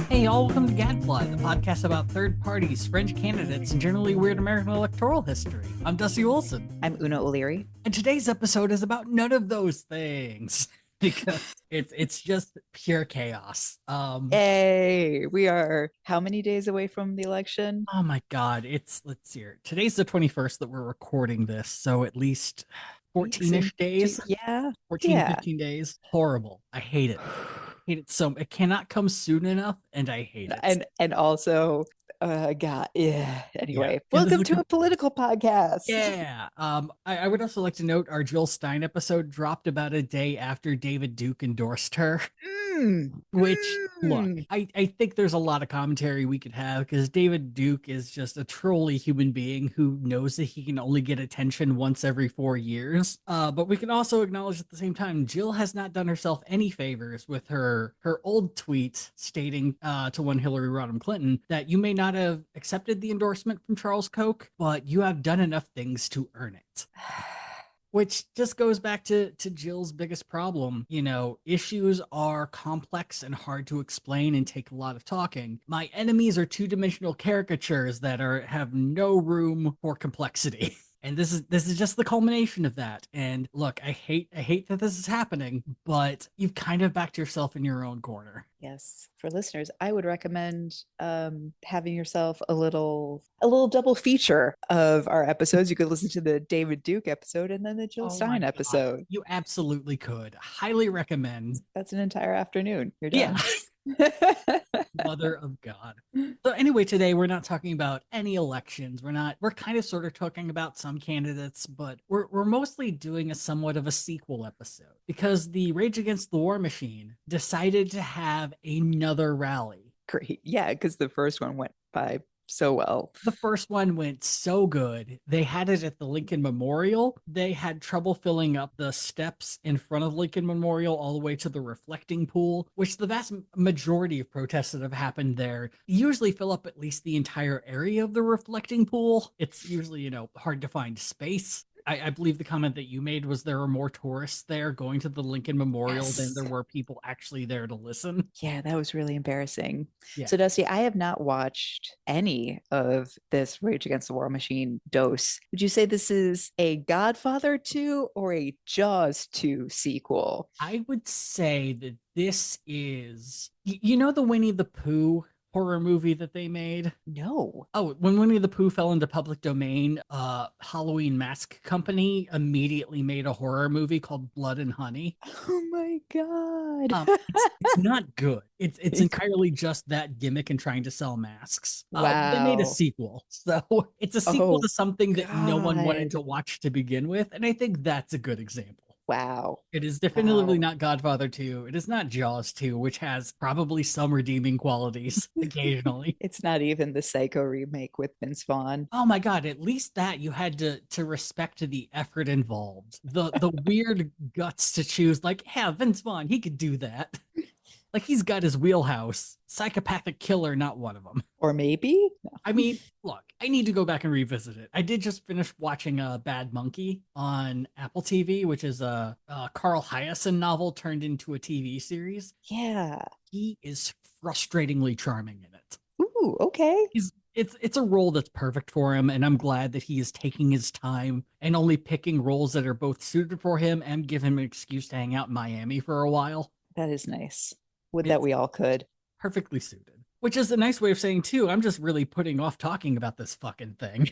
Hey, y'all, welcome to Gadfly, the podcast about third parties, French candidates, and generally weird American electoral history. I'm Dusty Wilson. I'm Una O'Leary. And today's episode is about none of those things because it's just pure chaos. Hey, we are how many days away from the election? Oh my God, let's see here. Today's the 21st that we're recording this, so at least 14-ish days. Yeah. 14, 15 days. Horrible. I hate it. Hate it so it cannot come soon enough, and I hate it. And also, God, yeah. Anyway, Yeah. welcome to a political podcast. Yeah. I would also like to note our Jill Stein episode dropped about a day after David Duke endorsed her. Which, look, I think there's a lot of commentary we could have because David Duke is just a trolly human being who knows that he can only get attention once every 4 years. But we can also acknowledge at the same time, Jill has not done herself any favors with her old tweet stating to one Hillary Rodham Clinton that you may not have accepted the endorsement from Charles Koch, but you have done enough things to earn it. Which just goes back to Jill's biggest problem. You know, issues are complex and hard to explain and take a lot of talking. My enemies are two-dimensional caricatures that have no room for complexity. And this is just the culmination of that. And look, I hate that this is happening, but you've kind of backed yourself in your own corner. Yes, for listeners, I would recommend having yourself a little double feature of our episodes. You could listen to the David Duke episode and then the Jill Stein episode. You absolutely could. Highly recommend. That's an entire afternoon. You're done. Yeah. Mother of God. So anyway, today we're not talking about any elections. We're kind of sort of talking about some candidates, but we're mostly doing a somewhat of a sequel episode because the Rage Against the War Machine decided to have another rally. Great. Yeah, because the first one went by so well. The first one went so good. They had it at the Lincoln Memorial. They had trouble filling up the steps in front of Lincoln Memorial all the way to the reflecting pool, which the vast majority of protests that have happened there usually fill up at least the entire area of the reflecting pool. It's usually, hard to find space. I believe the comment that you made was there were more tourists there going to the Lincoln Memorial than there were people actually there to listen. Yeah, that was really embarrassing. Yeah. So, Dusty, I have not watched any of this Rage Against the War Machine dose. Would you say this is a Godfather 2 or a Jaws 2 sequel? I would say that this is, the Winnie the Pooh horror movie that they made? No. Oh, when Winnie the Pooh fell into public domain, Halloween Mask Company immediately made a horror movie called Blood and Honey. Oh my God. It's not good. It's entirely just that gimmick and trying to sell masks. Wow. They made a sequel. So it's a sequel to something that no one wanted to watch to begin with. And I think that's a good example. Wow. It is definitively not Godfather 2. It is not Jaws 2, which has probably some redeeming qualities occasionally. It's not even the Psycho remake with Vince Vaughn. Oh my God, at least that you had to respect the effort involved. The weird guts to choose, like, yeah, Vince Vaughn, he could do that. Like, he's got his wheelhouse. Psychopathic killer, not one of them. Or maybe? No. I mean, look, I need to go back and revisit it. I did just finish watching Bad Monkey on Apple TV, which is a Carl Hiaasen novel turned into a TV series. Yeah. He is frustratingly charming in it. Ooh, okay. It's a role that's perfect for him, and I'm glad that he is taking his time and only picking roles that are both suited for him and give him an excuse to hang out in Miami for a while. That is nice. Would that we all could. Perfectly suited. Which is a nice way of saying, too, I'm just really putting off talking about this fucking thing.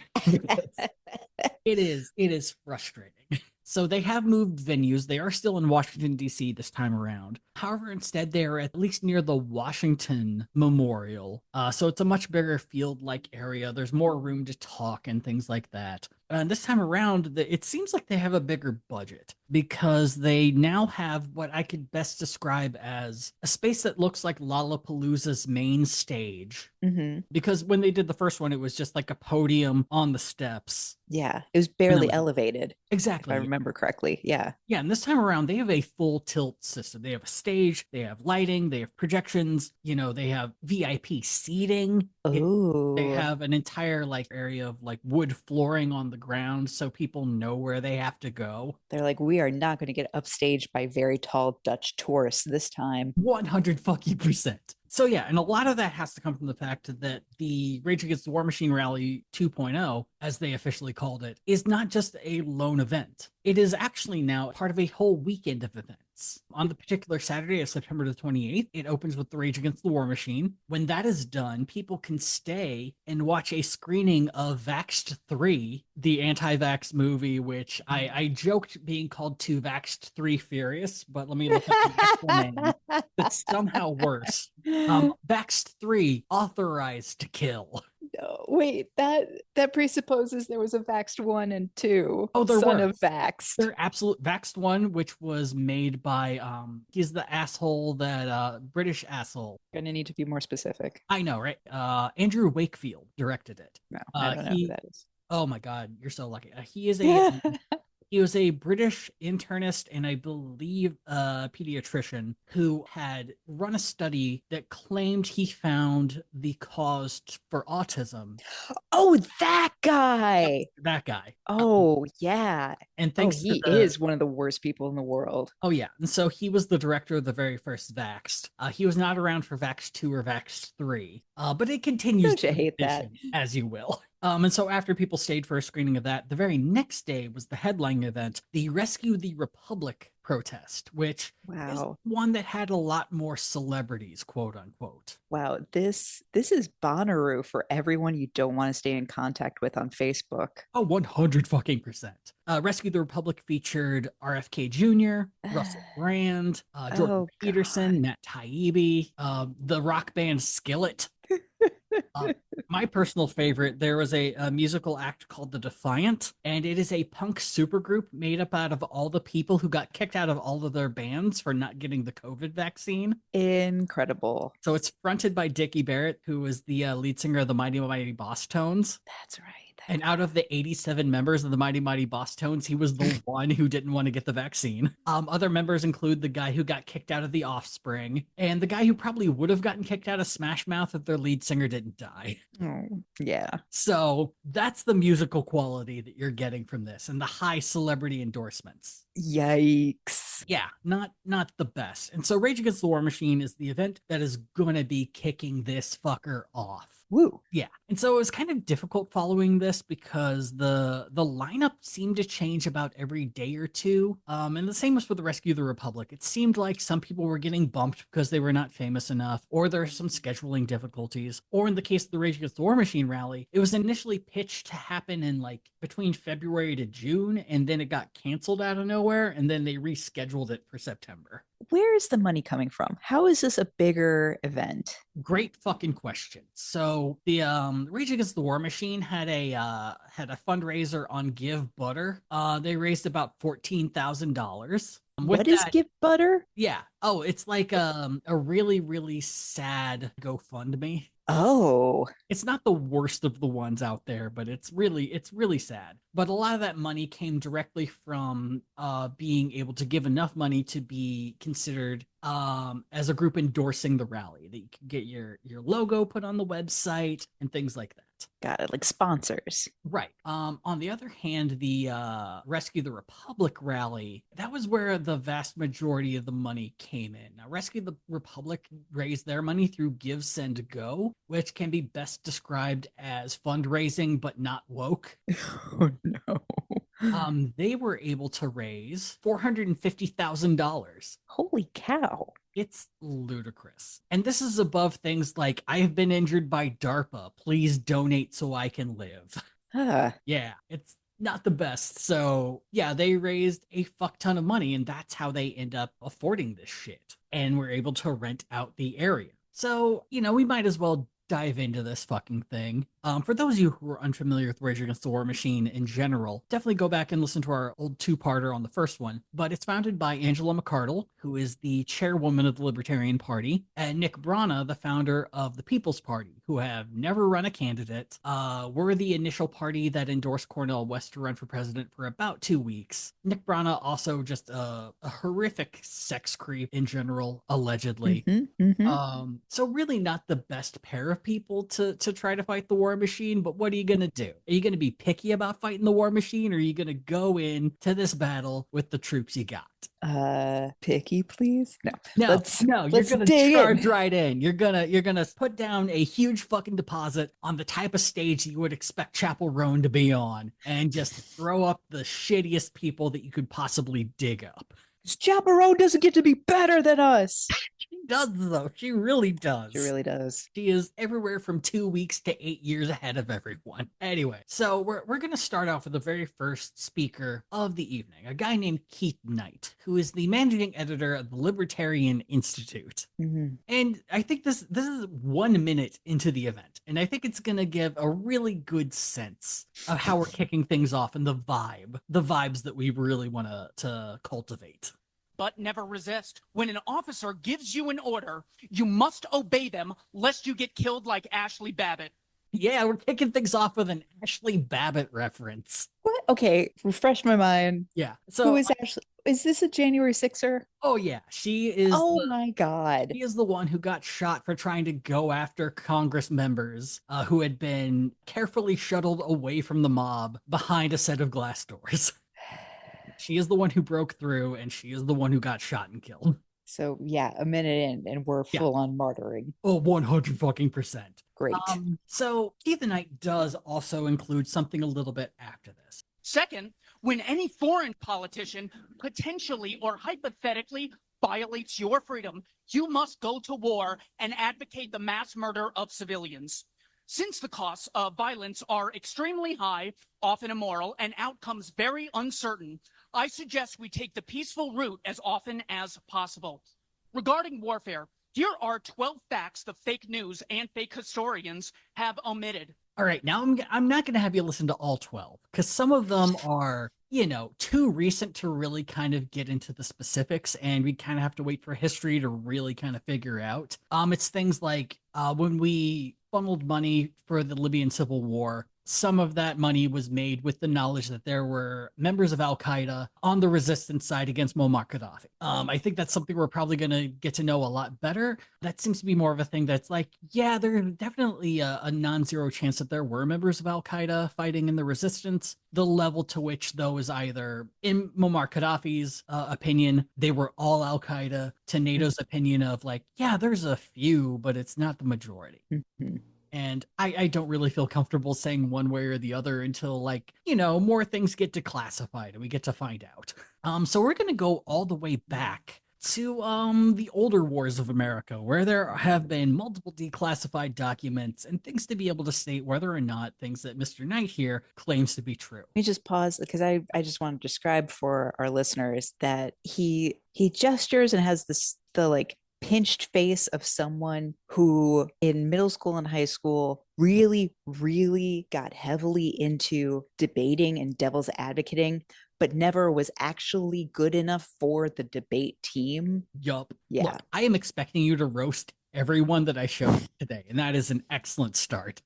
It is frustrating. So they have moved venues. They are still in Washington, D.C. this time around. However, instead, they are at least near the Washington Memorial. So it's a much bigger field-like area. There's more room to talk and things like that. And this time around, it seems like they have a bigger budget because they now have what I could best describe as a space that looks like Lollapalooza's main stage. Mm-hmm. Because when they did the first one, it was just like a podium on the steps. Yeah, it was barely elevated. Exactly. If I remember correctly. Yeah. Yeah, and this time around, they have a full tilt system. They have a stage, they have lighting, they have projections, they have VIP seating. Oh. They have an entire area of wood flooring on the ground so people know where they have to go. They're like, we are not going to get upstaged by very tall Dutch tourists this time. 100% So yeah, and a lot of that has to come from the fact that the Rage Against the War Machine Rally 2.0, as they officially called it, is not just a lone event. It is actually now part of a whole weekend of events. On the particular Saturday of September the 28th, it opens with the Rage Against the War Machine. When that is done, people can stay and watch a screening of Vaxxed 3, the anti-vax movie, which I joked being called to Vaxxed 3 Furious, but let me look up the actual name. That's somehow worse. Vaxxed 3, Authorized to Kill. No, wait, that presupposes there was a Vaxxed 1 and 2. Oh, there Son were. of Vaxxed. They're absolute Vaxxed 1, which was made by he's the asshole that British asshole. Gonna need to be more specific. I know, right? Andrew Wakefield directed it. No, I don't know who that is. Oh my god, you're so lucky. He is a he was a British internist and I believe a pediatrician who had run a study that claimed he found the cause for autism. Oh, that guy. That guy. Oh, yeah. And thanks he to is one of the worst people in the world. Oh, yeah. And so he was the director of the very first Vaxxed. He was not around for Vaxxed 2 or Vaxxed 3, but it continues. Don't you hate that? As you will. And so after people stayed for a screening of that, the very next day was the headline event, the Rescue the Republic protest, which is one that had a lot more celebrities, quote unquote. Wow, this is Bonnaroo for everyone you don't want to stay in contact with on Facebook. Oh, 100%. Rescue the Republic featured RFK Jr., Russell Brand, Jordan Peterson, Matt Taibbi, the rock band Skillet. My personal favorite, there was a musical act called The Defiant, and it is a punk supergroup made up out of all the people who got kicked out of all of their bands for not getting the COVID vaccine. Incredible. So it's fronted by Dickie Barrett, who was the lead singer of the Mighty Mighty Boss Tones. That's right. And out of the 87 members of the Mighty Mighty Boss Tones, he was the one who didn't want to get the vaccine. Other members include the guy who got kicked out of The Offspring, and the guy who probably would have gotten kicked out of Smash Mouth if their lead singer didn't die. Oh, yeah. So that's the musical quality that you're getting from this, and the high celebrity endorsements. Yikes. Yeah, not the best. And so Rage Against the War Machine is the event that is gonna be kicking this fucker off. Woo. Yeah. And so it was kind of difficult following this because the lineup seemed to change about every day or two. And the same was for the Rescue the Republic. It seemed like some people were getting bumped because they were not famous enough, or there are some scheduling difficulties. Or in the case of the Rage Against the War Machine rally, it was initially pitched to happen in like between February to June, and then it got canceled out of nowhere, and then they rescheduled it for September. Where is the money coming from? How is this a bigger event? Great fucking question. So the Rage Against the War Machine had a fundraiser on Give Butter. They raised about $14,000. What is Give Butter? Yeah. Oh, it's like a really, really sad GoFundMe. Oh, it's not the worst of the ones out there, but it's really sad. But a lot of that money came directly from being able to give enough money to be considered as a group endorsing the rally, that you can get your logo put on the website and things like that. Got it, like sponsors. Right. On the other hand, the Rescue the Republic rally, that was where the vast majority of the money came in. Now, Rescue the Republic raised their money through Give, Send, Go, which can be best described as fundraising, but not woke. Oh, no. They were able to raise $450,000. Holy cow. It's ludicrous. And this is above things like, I have been injured by DARPA. Please donate so I can live. Yeah, it's not the best. So yeah, they raised a fuck ton of money, and that's how they end up affording this shit. And we're able to rent out the area. So, we might as well dive into this fucking thing. For those of you who are unfamiliar with Rage Against the War Machine in general, definitely go back and listen to our old two-parter on the first one. But it's founded by Angela McArdle, who is the chairwoman of the Libertarian Party, and Nick Brana, the founder of the People's Party, who have never run a candidate, were the initial party that endorsed Cornel West to run for president for about 2 weeks. Nick Brana also just a horrific sex creep in general, allegedly. So really not the best pair of people to try to fight the war war machine, but what are you going to do? Are you going to be picky about fighting the war machine, or are you going to go into this battle with the troops you got? Picky, please. No, you're Let's gonna dig charge in. right in. You're gonna put down a huge fucking deposit on the type of stage you would expect Chapel Roan to be on, and just throw up the shittiest people that you could possibly dig up. Chaperone doesn't get to be better than us. She does, though. She really She does. really does. She is everywhere from 2 weeks to 8 years ahead of everyone. Anyway, so we're going to start off with the very first speaker of the evening, a guy named Keith Knight, who is the managing editor of the Libertarian Institute. Mm-hmm. And I think this is 1 minute into the event, and I think it's going to give a really good sense of how we're kicking things off and the vibes that we really want to cultivate. But never resist. When an officer gives you an order, you must obey them lest you get killed like Ashley Babbitt. Yeah, we're kicking things off with an Ashley Babbitt reference. What? Okay, refresh my mind. Yeah. So who is Ashley? Is this a January 6er? Oh yeah, she is. Oh my God. She is the one who got shot for trying to go after Congress members who had been carefully shuttled away from the mob behind a set of glass doors. She is the one who broke through, and she is the one who got shot and killed. So yeah, a minute in, and we're full on martyring. Oh, 100%. Great. So Keith Knight does also include something a little bit after this. Second, when any foreign politician potentially or hypothetically violates your freedom, you must go to war and advocate the mass murder of civilians. Since the costs of violence are extremely high, often immoral, and outcomes very uncertain, I suggest we take the peaceful route as often as possible. Regarding warfare, here are 12 facts the fake news and fake historians have omitted. All right, now I'm not going to have you listen to all 12, because some of them are, too recent to really kind of get into the specifics, and we kind of have to wait for history to really kind of figure out. It's things like when we funneled money for the Libyan civil war, some of that money was made with the knowledge that there were members of Al-Qaeda on the resistance side against Muammar Gaddafi. I think that's something we're probably going to get to know a lot better. That seems to be more of a thing that's like, yeah, there's definitely a non-zero chance that there were members of Al-Qaeda fighting in the resistance. The level to which, though, is either, in Muammar Gaddafi's opinion, they were all Al-Qaeda, to NATO's opinion of like, yeah, there's a few, but it's not the majority. Mm-hmm. And I don't really feel comfortable saying one way or the other until, more things get declassified and we get to find out. So we're going to go all the way back to the older wars of America, where there have been multiple declassified documents and things to be able to state whether or not things that Mr. Knight here claims to be true. Let me just pause, because I just want to describe for our listeners that he gestures and has the pinched face of someone who in middle school and high school really, really got heavily into debating and devil's advocating, but never was actually good enough for the debate team. Yup. Yeah. Look, I am expecting you to roast everyone that I showed today, and that is an excellent start.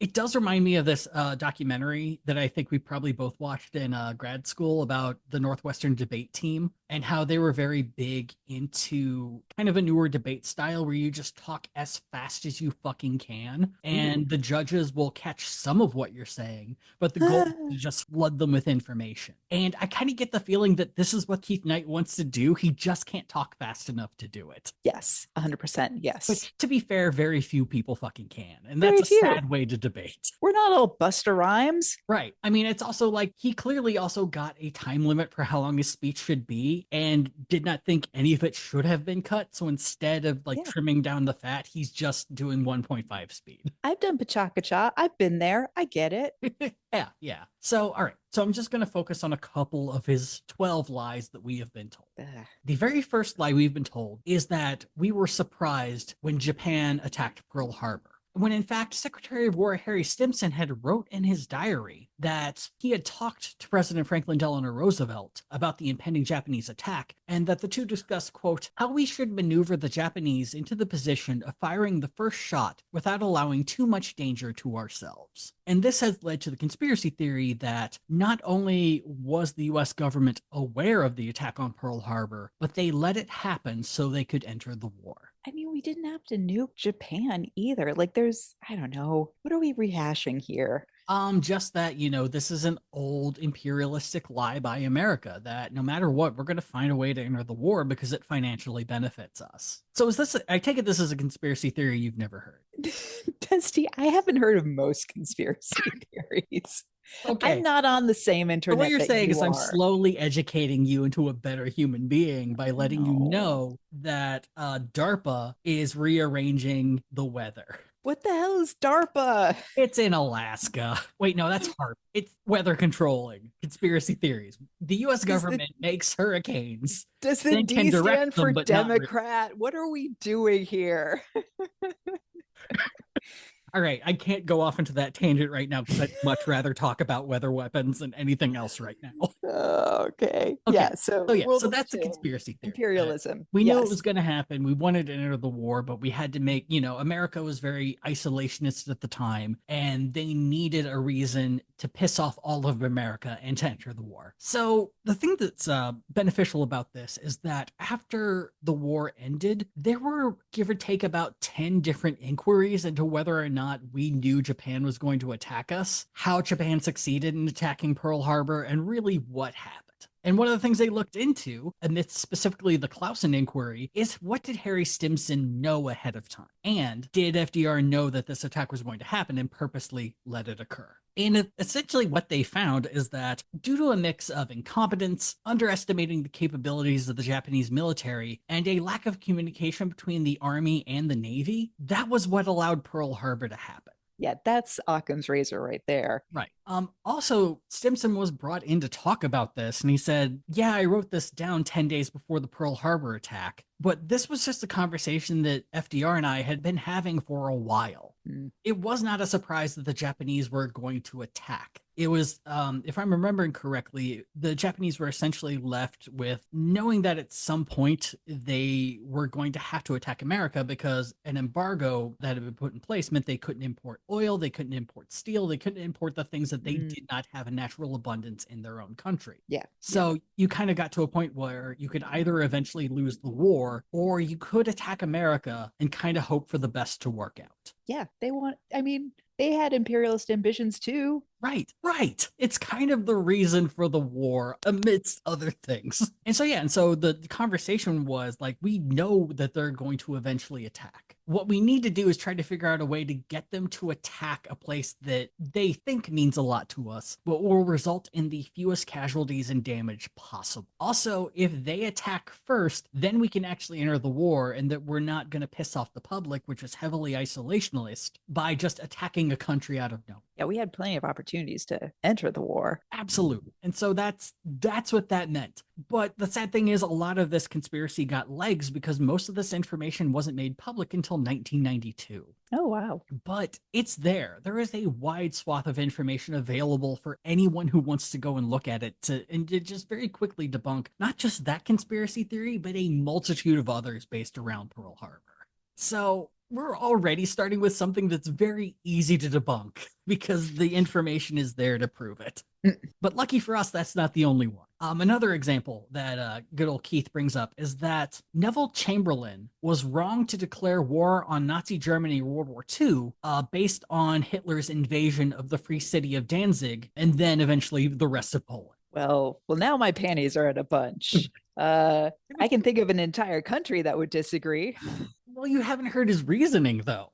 It does remind me of this documentary that I think we probably both watched in grad school about the Northwestern debate team and how they were very big into kind of a newer debate style where you just talk as fast as you fucking can, and the judges will catch some of what you're saying, but the goal is to just flood them with information. And I kind of get the feeling that this is what Keith Knight wants to do. He just can't talk fast enough to do it. Yes, 100%. Yes. Which, to be fair, very few people fucking can. And that's a sad way to debate. We're not all Busta Rhymes. Right. I mean, it's also like he clearly also got a time limit for how long his speech should be and did not think any of it should have been cut. So instead of trimming down the fat, he's just doing 1.5 speed. I've done Pachaka-cha. I've been there. I get it. Yeah. So, all right. So I'm just going to focus on a couple of his 12 lies that we have been told. The very first lie we've been told is that we were surprised when Japan attacked Pearl Harbor, when in fact Secretary of War Harry Stimson had wrote in his diary that he had talked to President Franklin Delano Roosevelt about the impending Japanese attack, and that the two discussed, quote, how we should maneuver the Japanese into the position of firing the first shot without allowing too much danger to ourselves. And this has led to the conspiracy theory that not only was the US government aware of the attack on Pearl Harbor, but they let it happen so they could enter the war. I mean, we didn't have to nuke Japan either. Like, I don't know, what are we rehashing here? Just that, this is an old imperialistic lie by America that no matter what, we're going to find a way to enter the war because it financially benefits us. So I take it this is a conspiracy theory you've never heard. Dusty, I haven't heard of most conspiracy theories. Okay. I'm not on the same internet. So what you're that saying you is I'm are. slowly educating you into a better human being by letting you No. know that DARPA is rearranging the weather. What the hell is DARPA? It's in Alaska. Wait, no, that's HARP. It's weather controlling. Conspiracy theories. The U.S. government makes hurricanes. Does the then can D direct stand them, for but not really. Democrat? What are we doing here? All right, I can't go off into that tangent right now because I'd much rather talk about weather weapons than anything else right now. Okay. Okay. Yeah. So So that's a conspiracy theory. Imperialism. We knew it was going to happen. We wanted to enter the war, but we had to make, America was very isolationist at the time, and they needed a reason to piss off all of America and to enter the war. So the thing that's beneficial about this is that after the war ended, there were, give or take, about 10 different inquiries into whether or not we knew Japan was going to attack us, how Japan succeeded in attacking Pearl Harbor, and really what happened. And one of the things they looked into, amidst specifically the Clausen inquiry, is what did Harry Stimson know ahead of time? And did FDR know that this attack was going to happen and purposely let it occur? And essentially what they found is that due to a mix of incompetence, underestimating the capabilities of the Japanese military, and a lack of communication between the Army and the Navy, that was what allowed Pearl Harbor to happen. Yeah, that's Occam's razor right there. Right. Also, Stimson was brought in to talk about this, and he said, yeah, I wrote this down 10 days before the Pearl Harbor attack, but this was just a conversation that FDR and I had been having for a while. It was not a surprise that the Japanese were going to attack. It was, if I'm remembering correctly, the Japanese were essentially left with knowing that at some point they were going to have to attack America because an embargo that had been put in place meant they couldn't import oil, they couldn't import steel, they couldn't import the things that they did not have a natural abundance in their own country. Yeah. So you kind of got to a point where you could either eventually lose the war or you could attack America and kind of hope for the best to work out. Yeah, they had imperialist ambitions too. Right. It's kind of the reason for the war amidst other things. And so the conversation was like, we know that they're going to eventually attack. What we need to do is try to figure out a way to get them to attack a place that they think means a lot to us, but will result in the fewest casualties and damage possible. Also, if they attack first, then we can actually enter the war, and that we're not going to piss off the public, which is heavily isolationist, by just attacking a country out of nowhere. Yeah, we had plenty of opportunities to enter the war. Absolutely. And so that's what that meant. But the sad thing is a lot of this conspiracy got legs because most of this information wasn't made public until 1992. Oh, wow. But it's there. There is a wide swath of information available for anyone who wants to go and look at it and to just very quickly debunk not just that conspiracy theory, but a multitude of others based around Pearl Harbor. So we're already starting with something that's very easy to debunk because the information is there to prove it. But lucky for us, that's not the only one. Another example that good old Keith brings up is that Neville Chamberlain was wrong to declare war on Nazi Germany in World War II based on Hitler's invasion of the free city of Danzig and then eventually the rest of Poland. Well, now my panties are in a bunch. I can think of an entire country that would disagree. Well, you haven't heard his reasoning, though.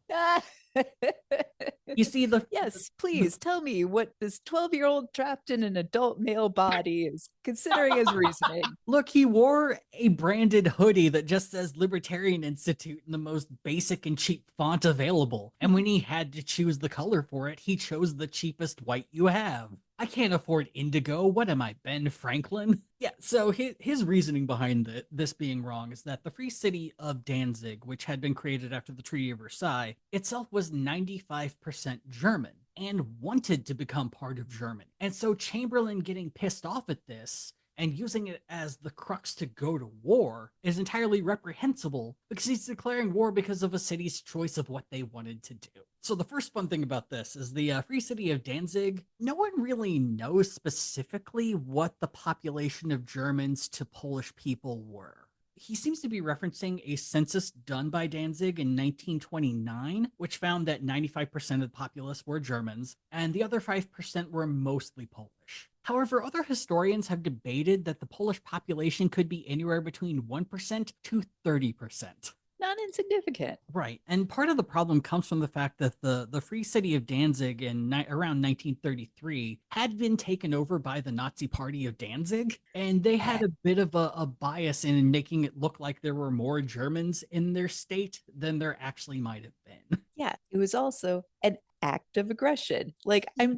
You see, yes, please tell me what this 12-year-old trapped in an adult male body is considering as reasoning. Look, he wore a branded hoodie that just says Libertarian Institute in the most basic and cheap font available. And when he had to choose the color for it, he chose the cheapest white you have. I can't afford indigo. What am I, Ben Franklin? Yeah, so his reasoning behind this being wrong is that the free city of Danzig, which had been created after the Treaty of Versailles, itself was 95% German and wanted to become part of Germany. And so Chamberlain getting pissed off at this and using it as the crux to go to war is entirely reprehensible because he's declaring war because of a city's choice of what they wanted to do. So the first fun thing about this is the free city of Danzig, no one really knows specifically what the population of Germans to Polish people were. he seems to be referencing a census done by Danzig in 1929, which found that 95% of the populace were Germans, and the other 5% were mostly Polish. However, other historians have debated that the Polish population could be anywhere between 1% to 30%. Not insignificant. Right. And part of the problem comes from the fact that the Free City of Danzig around 1933 had been taken over by the Nazi Party of Danzig, and they had a bit of a bias in making it look like there were more Germans in their state than there actually might have been. Yeah, it was also an act of aggression. Like, I'm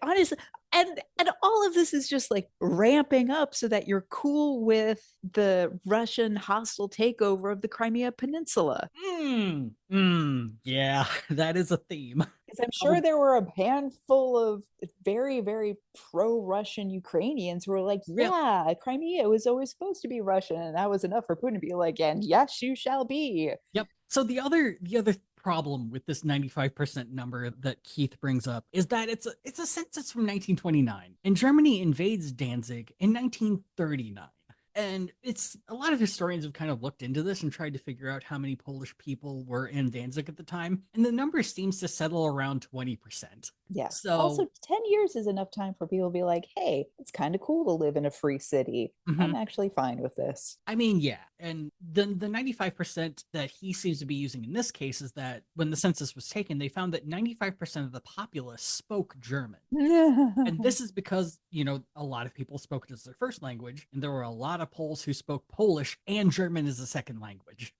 honestly, and all of this is just like ramping up so that you're cool with the Russian hostile takeover of the Crimea Peninsula. Yeah, that is a theme. Because I'm sure there were a handful of very, very pro-Russian Ukrainians who were like, yeah, Crimea was always supposed to be Russian, and that was enough for Putin to be like, and yes, you shall be. Yep. So the other problem with this 95% number that Keith brings up is that it's a census from 1929, and Germany invades Danzig in 1939. And it's a lot of historians have kind of looked into this and tried to figure out how many Polish people were in Danzig at the time. And the number seems to settle around 20%. Yeah. So also 10 years is enough time for people to be like, hey, it's kind of cool to live in a free city. I'm actually fine with this. I mean, yeah. And the 95% that he seems to be using in this case is that when the census was taken, they found that 95% of the populace spoke German. And this is because, a lot of people spoke it as their first language, and there were a lot of Poles who spoke Polish and German as a second language.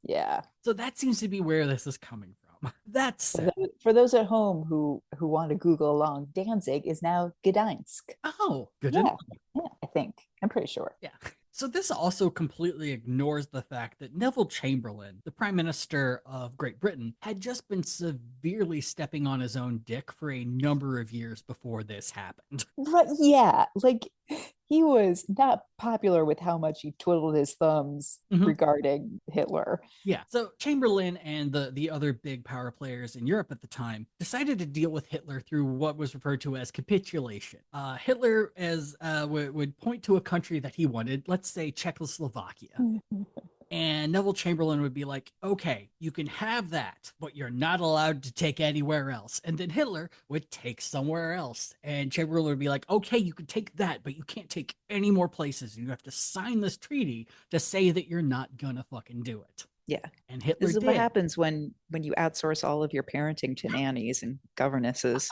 Yeah. So that seems to be where this is coming from. That said, for those at home who want to Google along, Danzig is now Gdańsk. Oh, good to know. Yeah, I think. I'm pretty sure. Yeah. So this also completely ignores the fact that Neville Chamberlain, the Prime Minister of Great Britain, had just been severely stepping on his own dick for a number of years before this happened. Right, yeah. Like, he was not popular with how much he twiddled his thumbs regarding Hitler. Yeah. So Chamberlain and the other big power players in Europe at the time decided to deal with Hitler through what was referred to as capitulation. Hitler would point to a country that he wanted, let's say Czechoslovakia. And Neville Chamberlain would be like, okay, you can have that, but you're not allowed to take anywhere else. And then Hitler would take somewhere else. And Chamberlain would be like, okay, you can take that, but you can't take any more places. You have to sign this treaty to say that you're not gonna fucking do it. Yeah. And Hitler This is what happens when you outsource all of your parenting to nannies and governesses.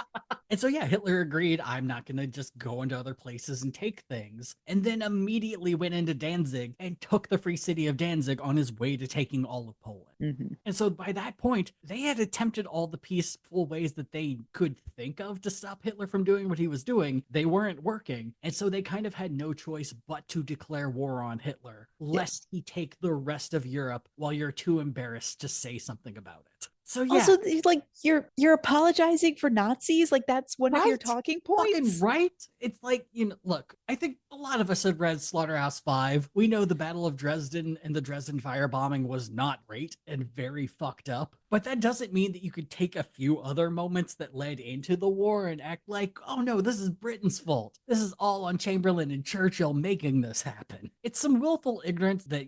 And so, yeah, Hitler agreed, I'm not going to just go into other places and take things. And then immediately went into Danzig and took the Free City of Danzig on his way to taking all of Poland. And so by that point, they had attempted all the peaceful ways that they could think of to stop Hitler from doing what he was doing. They weren't working. And so they kind of had no choice but to declare war on Hitler, lest he take the rest of Europe while you're too embarrassed to say something about it. So yeah. Also, like, you're apologizing for Nazis, like that's one of your talking points. Fucking right. It's like, look, I think a lot of us had read Slaughterhouse-Five. We know the Battle of Dresden and the Dresden firebombing was not great and very fucked up. But that doesn't mean that you could take a few other moments that led into the war and act like, oh no, this is Britain's fault. This is all on Chamberlain and Churchill making this happen. It's some willful ignorance that,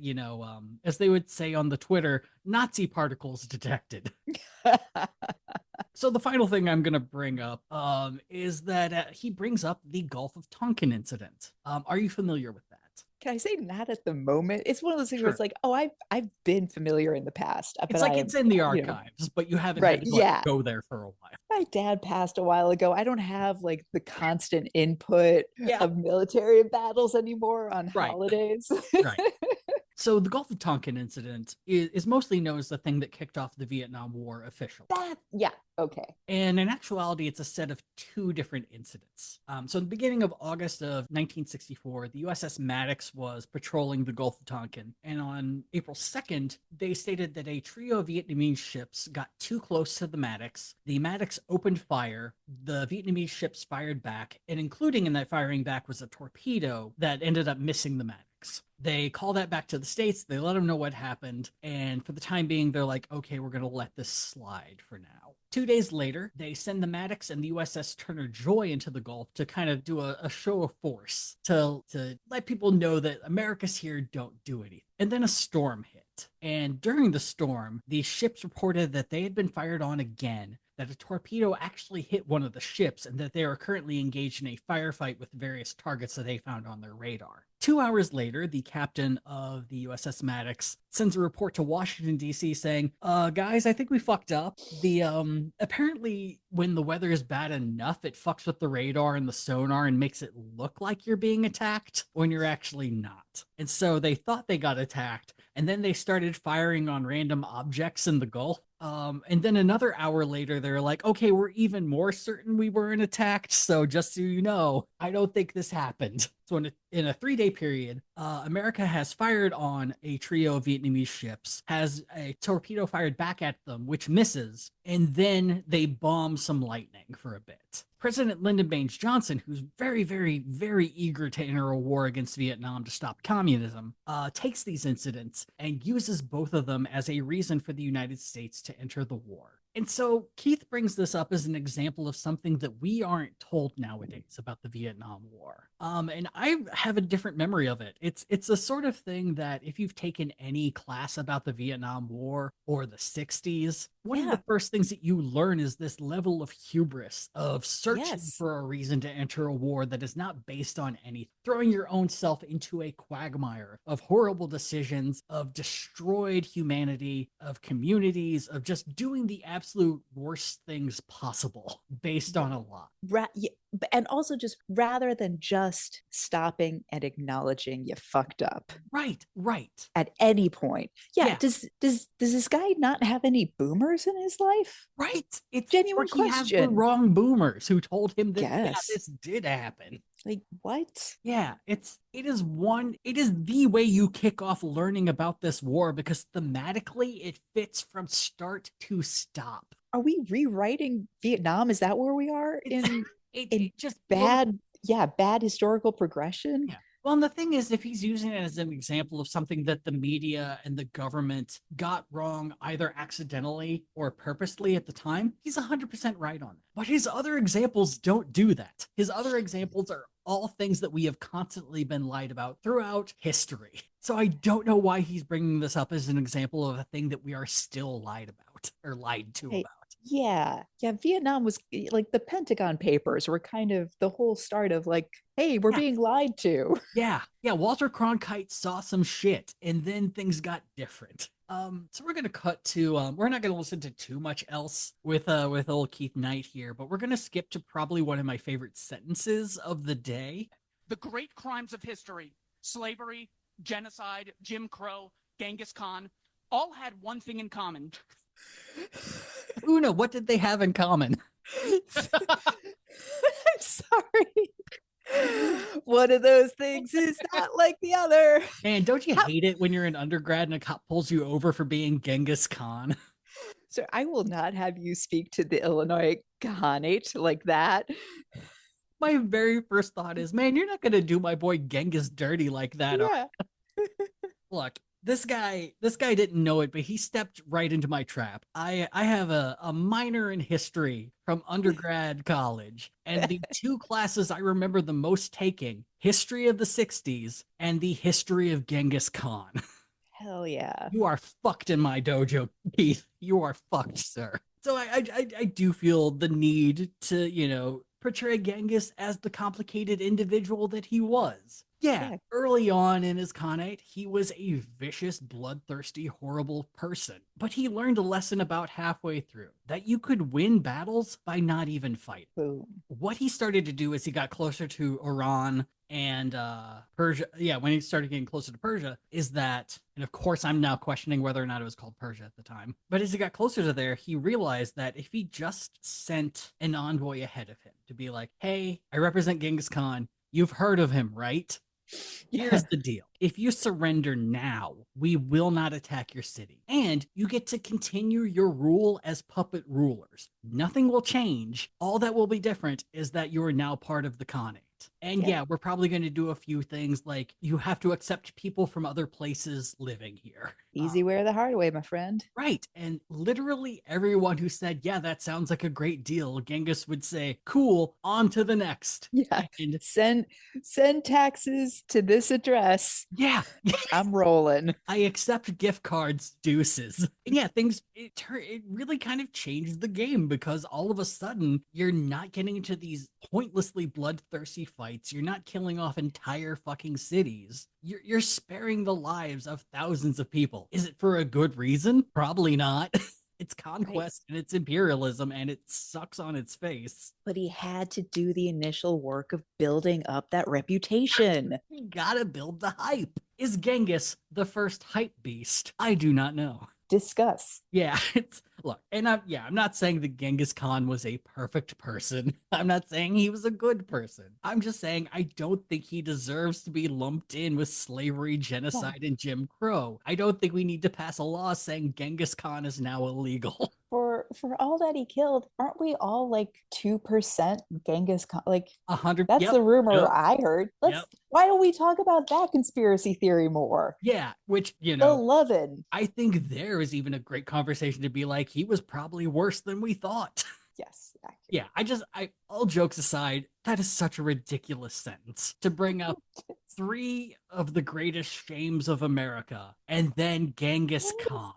as they would say on the Twitter, Nazi particles detected. So the final thing I'm going to bring up is that he brings up the Gulf of Tonkin incident. Are you familiar with that? Can I say not at the moment? It's one of those things where it's like, oh, I've been familiar in the past. It's like it's in the archives, but you haven't had to go there for a while. My dad passed a while ago. I don't have like the constant input of military battles anymore on holidays. Right. So the Gulf of Tonkin incident is mostly known as the thing that kicked off the Vietnam War officially. Okay. And in actuality, it's a set of two different incidents. So in the beginning of August of 1964, the USS Maddox was patrolling the Gulf of Tonkin. And on April 2nd, they stated that a trio of Vietnamese ships got too close to the Maddox. The Maddox opened fire. The Vietnamese ships fired back. And including in that firing back was a torpedo that ended up missing the Maddox. Maddox. They call that back to the States. They let him know what happened. And for the time being, they're like, okay, we're going to let this slide for now. 2 days later, they send the Maddox and the USS Turner Joy into the Gulf to kind of do a show of force to let people know that America's here, don't do anything. And then a storm hit. And during the storm, the ships reported that they had been fired on again, that a torpedo actually hit one of the ships, and that they are currently engaged in a firefight with various targets that they found on their radar. 2 hours later, the captain of the USS Maddox sends a report to Washington, D.C. saying, guys, I think we fucked up. Apparently, when the weather is bad enough, it fucks with the radar and the sonar and makes it look like you're being attacked when you're actually not. And so they thought they got attacked, and then they started firing on random objects in the Gulf. And then another hour later, they're like, okay, we're even more certain we weren't attacked. So just so you know, I don't think this happened. So in a 3-day period, America has fired on a trio of Vietnamese ships, has a torpedo fired back at them, which misses, and then they bomb some lightning for a bit. President Lyndon Baines Johnson, who's very, very, very eager to enter a war against Vietnam to stop communism, takes these incidents and uses both of them as a reason for the United States to enter the war. And so Keith brings this up as an example of something that we aren't told nowadays about the Vietnam War. And I have a different memory of it. It's a sort of thing that if you've taken any class about the Vietnam War or the 60s, one of the first things that you learn is this level of hubris of searching for a reason to enter a war that is not based on anything, throwing your own self into a quagmire of horrible decisions, of destroyed humanity, of communities, of just doing the absolute worst things possible based on a lie. And also just rather than just stopping and acknowledging you fucked up. Right. At any point. Yeah. Does this guy not have any boomers in his life? Right. It's genuine question. He has the wrong boomers who told him that this did happen. Like, what? Yeah, it is the way you kick off learning about this war, because thematically it fits from start to stop. Are we rewriting Vietnam? Is that where we are in just bad historical progression? Yeah. Well, and the thing is, if he's using it as an example of something that the media and the government got wrong, either accidentally or purposely at the time, he's 100% right on it. But his other examples don't do that. His other examples are all things that we have constantly been lied about throughout history. So I don't know why he's bringing this up as an example of a thing that we are still lied about or lied to about. Yeah. Vietnam was like the Pentagon Papers were kind of the whole start of like, hey, we're being lied to. Yeah. Walter Cronkite saw some shit, and then things got different. So we're gonna cut to we're not gonna listen to too much else with old Keith Knight here, but we're gonna skip to probably one of my favorite sentences of the day. The great crimes of history, slavery, genocide, Jim Crow, Genghis Khan, all had one thing in common. Una, what did they have in common? I'm sorry. One of those things is not like the other. Man, don't you hate it when you're an undergrad and a cop pulls you over for being Genghis Khan? So I will not have you speak to the Illinois Khanate like that. My very first thought is, man, you're not going to do my boy Genghis dirty like that. Yeah. Look, this guy didn't know it, but he stepped right into my trap. I have a minor in history from undergrad college, and the two classes I remember the most taking, history of the 60s and the history of Genghis Khan. Hell yeah. You are fucked in my dojo, Keith. You are fucked, sir. So I do feel the need to, portray Genghis as the complicated individual that he was. Yeah, early on in his Khanate, he was a vicious, bloodthirsty, horrible person. But he learned a lesson about halfway through, that you could win battles by not even fighting. Boom. What he started to do as he got closer to Iran and Persia, when he started getting closer to Persia, is that, and of course I'm now questioning whether or not it was called Persia at the time, but as he got closer to there, he realized that if he just sent an envoy ahead of him to be like, hey, I represent Genghis Khan, you've heard of him, right? Here's the deal. If you surrender now, we will not attack your city. And you get to continue your rule as puppet rulers. Nothing will change. All that will be different is that you are now part of the Khanate. And yeah, we're probably going to do a few things like you have to accept people from other places living here. Easy way or the hard way, my friend. Right. And literally everyone who said, yeah, that sounds like a great deal, Genghis would say, cool, on to the next. Yeah. And send taxes to this address. yeah. I'm rolling. I accept gift cards, deuces. And yeah, it really kind of changed the game because all of a sudden you're not getting into these pointlessly bloodthirsty fights. You're not killing off entire fucking cities. You're sparing the lives of thousands of people. Is it for a good reason? Probably not. It's conquest and it's imperialism and it sucks on its face. But he had to do the initial work of building up that reputation. You gotta build the hype. Is Genghis the first hype beast? I do not know. Discuss. Yeah, I'm not saying that Genghis Khan was a perfect person. I'm not saying he was a good person. I'm just saying I don't think he deserves to be lumped in with slavery, genocide, and Jim Crow. I don't think we need to pass a law saying Genghis Khan is now illegal. For all that he killed, aren't we all like 2% Genghis Khan? Like 100. That's the rumor I heard. Why don't we talk about that conspiracy theory more? Yeah, which Beloved. I think there is even a great conversation to be like, he was probably worse than we thought. Yes. Yeah, all jokes aside, that is such a ridiculous sentence to bring up 3 of the greatest shames of America and then Genghis Khan.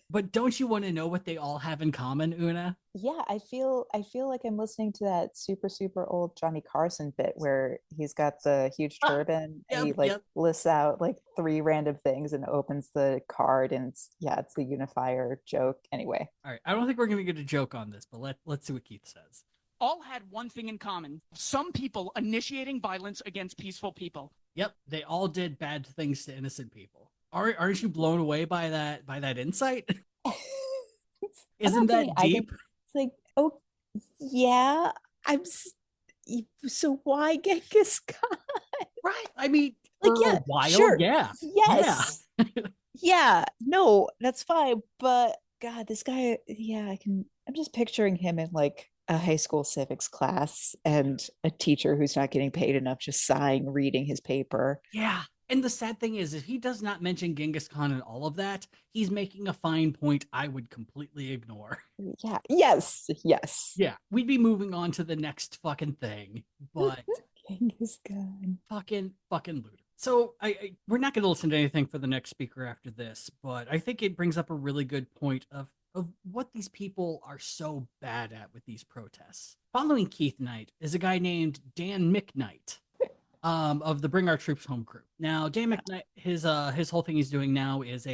But don't you want to know what they all have in common, Una? Yeah, I feel like I'm listening to that super old Johnny Carson bit where he's got the huge turban and he lists out like 3 random things and opens the card and it's the unifier joke. Anyway. All right. I don't think we're gonna get a joke on this, but let's see what Keith says. All had one thing in common. Some people initiating violence against peaceful people. Yep, they all did bad things to innocent people. Aren't you blown away by that insight? Isn't that deep? It's like, oh yeah, so why Genghis Khan? Right. I mean, like, for a while, sure. Yeah. Yes. Yeah. No, that's fine. But God, this guy, I'm just picturing him in like a high school civics class and a teacher who's not getting paid enough, just sighing, reading his paper. Yeah. And the sad thing is, if he does not mention Genghis Khan and all of that, he's making a fine point I would completely ignore. Yeah. Yes. Yeah. We'd be moving on to the next fucking thing. But Genghis Khan. Fucking looter. So we're not going to listen to anything for the next speaker after this, but I think it brings up a really good point of what these people are so bad at with these protests. Following Keith Knight is a guy named Dan McKnight. Of the Bring Our Troops Home crew. Now, Dan McKnight, his whole thing he's doing now is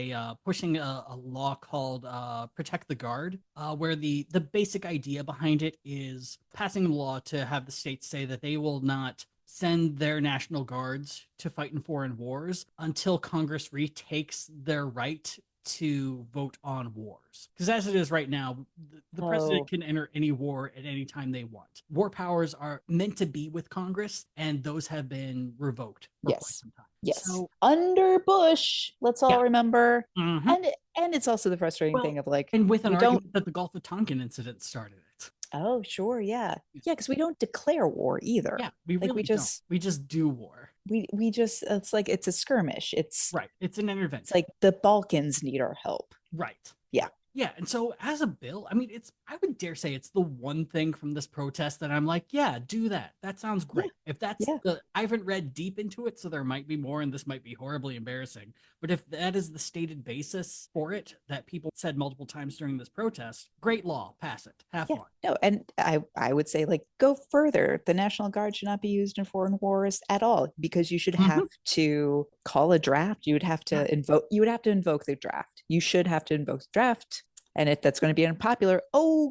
pushing a law called Protect the Guard, where the basic idea behind it is passing a law to have the states say that they will not send their national guards to fight in foreign wars until Congress retakes their right to vote on wars. Because as it is right now, the president can enter any war at any time they want. War powers are meant to be with Congress, and those have been revoked for quite some time. Yes. So, under Bush, let's all remember. Mm-hmm. And it's also the frustrating thing of like, and with an argument that the Gulf of Tonkin incident started it. Oh, sure, yeah, because we don't declare war either. Yeah, we just do war. We just, it's like it's a skirmish. It's right. It's an intervention. It's like the Balkans need our help. Right. Yeah. Yeah, and so as a bill, I mean, I would dare say it's the one thing from this protest that I'm like, yeah, do that. That sounds great. Yeah. If that's I haven't read deep into it, so there might be more, and this might be horribly embarrassing. But if that is the stated basis for it, that people said multiple times during this protest, great law, pass it, have fun. No, and I would say like go further. The National Guard should not be used in foreign wars at all because you should have to call a draft. You would have to invoke the draft. You should have to invoke the draft. And if that's going to be unpopular,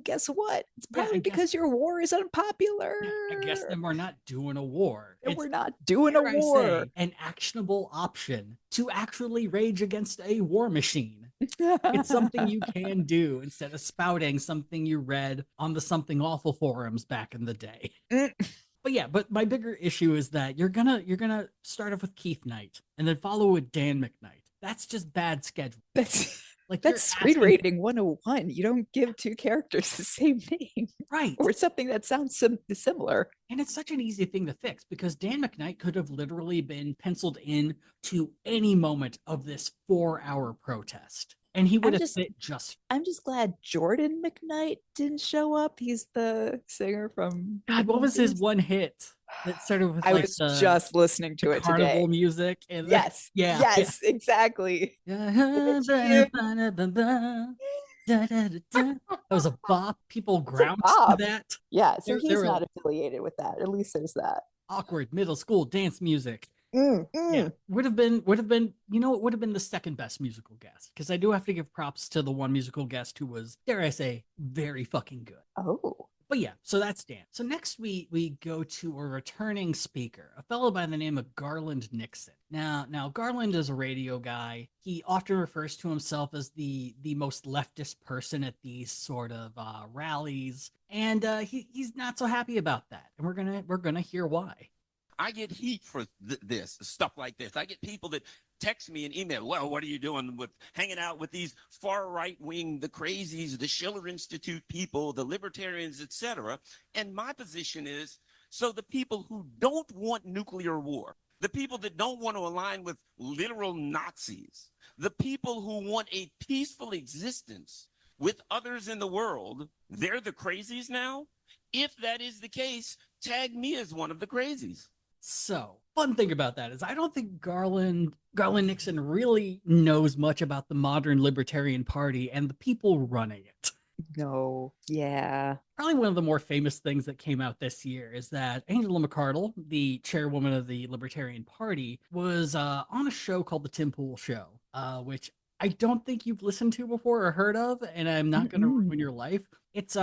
guess what? It's probably because your war is unpopular. I guess then we're not doing a war. We're not doing a war. An actionable option to actually rage against a war machine. It's something you can do instead of spouting something you read on the Something Awful forums back in the day. But my bigger issue is that you're gonna start off with Keith Knight and then follow with Dan McKnight. That's just bad schedule. Like That's you're asking, screenwriting 101. You don't give two characters the same name right? or something that sounds similar. And it's such an easy thing to fix because Dan McKnight could have literally been penciled in to any moment of this 4-hour protest, and he would have fit just. I'm just glad Jordan McKnight didn't show up. He's the singer from God, what was his one hit that started with I like was the just listening to it carnival today. music? And Yes. yeah, Yes, exactly. That was a bop. People It's a ground to pop. that. Yeah, so There he's were not affiliated with that. At least there's that. awkward middle school dance music. Mm, Yeah, mm. would have been, you know, it would have been the second best musical guest because I do have to give props to the one musical guest who was, dare I say, very fucking good. Oh. But yeah, so that's Dan. So next we go to a returning speaker, a fellow by the name of Garland Nixon. Now Garland is a radio guy. He often refers to himself as the most leftist person at these sort of rallies, and he's not so happy about that. And we're gonna hear why. I get heat for this stuff like this. I get people that text me and email, well, what are you doing with hanging out with these far right wing, the crazies, the Schiller Institute people, the libertarians, etc. And my position is, so the people who don't want nuclear war, the people that don't want to align with literal Nazis, the people who want a peaceful existence with others in the world, they're the crazies now? If that is the case, tag me as one of the crazies. So, fun thing about that is I don't think Garland Nixon really knows much about the modern Libertarian Party and the people running it. No. Yeah. Probably one of the more famous things that came out this year is that Angela McArdle, the chairwoman of the Libertarian Party, was on a show called The Tim Pool Show, which I don't think you've listened to before or heard of, and I'm not going to ruin your life. It's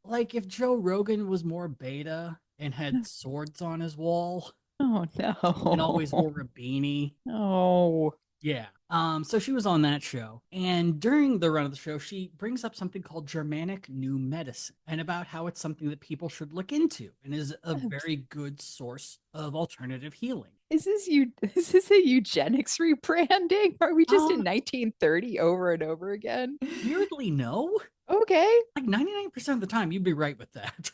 like if Joe Rogan was more beta and had swords on his wall. Oh no. And always wore a beanie. Oh. Yeah. So she was on that show. And during the run of the show, she brings up something called Germanic New Medicine and about how it's something that people should look into and is a very good source of alternative healing. Is this a eugenics rebranding? Are we just in 1930 over and over again? Weirdly, no. Okay. Like 99% of the time, you'd be right with that.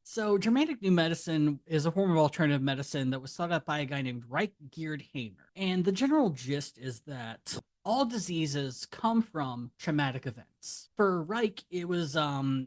So, Germanic New Medicine is a form of alternative medicine that was thought up by a guy named Reich Geerd-Hamer. And the general gist is that all diseases come from traumatic events. For Reich, it was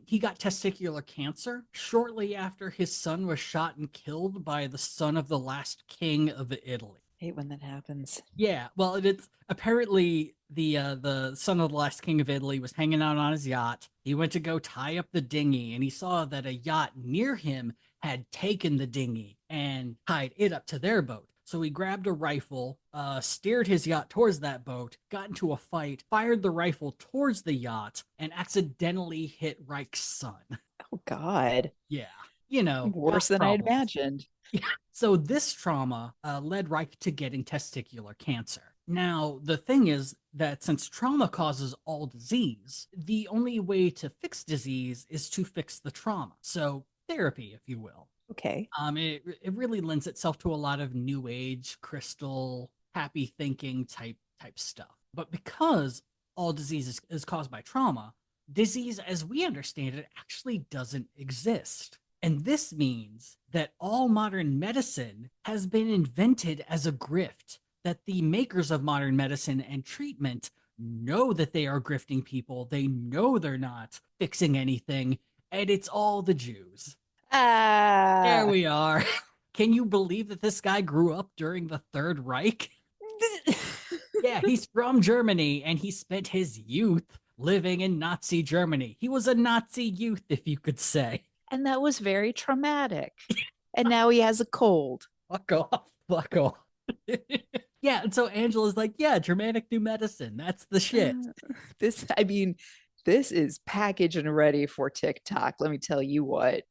he got testicular cancer shortly after his son was shot and killed by the son of the last king of Italy. I hate when that happens. Yeah, well, it's apparently the son of the last king of Italy was hanging out on his yacht. He went to go tie up the dinghy, and he saw that a yacht near him had taken the dinghy and tied it up to their boat. So he grabbed a rifle, steered his yacht towards that boat, got into a fight, fired the rifle towards the yacht, and accidentally hit Reich's son. Oh God. Yeah, you know, worse than I had imagined. Yeah. So this trauma led Reich to getting testicular cancer. Now, the thing is that since trauma causes all disease, the only way to fix disease is to fix the trauma. So therapy, if you will. Okay. It really lends itself to a lot of new age, crystal, happy thinking type stuff. But because all disease is caused by trauma, disease as we understand it actually doesn't exist. And this means that all modern medicine has been invented as a grift, that the makers of modern medicine and treatment know that they are grifting people. They know they're not fixing anything, and it's all the Jews. There we are. Can you believe that this guy grew up during the Third Reich? Yeah, he's from Germany, and he spent his youth living in Nazi Germany. He was a Nazi youth, if you could say. And that was very traumatic. And now he has a cold. Fuck off. Fuck off. Yeah, and so Angela's like, yeah, Germanic New Medicine. That's the shit. This is packaged and ready for TikTok. Let me tell you what.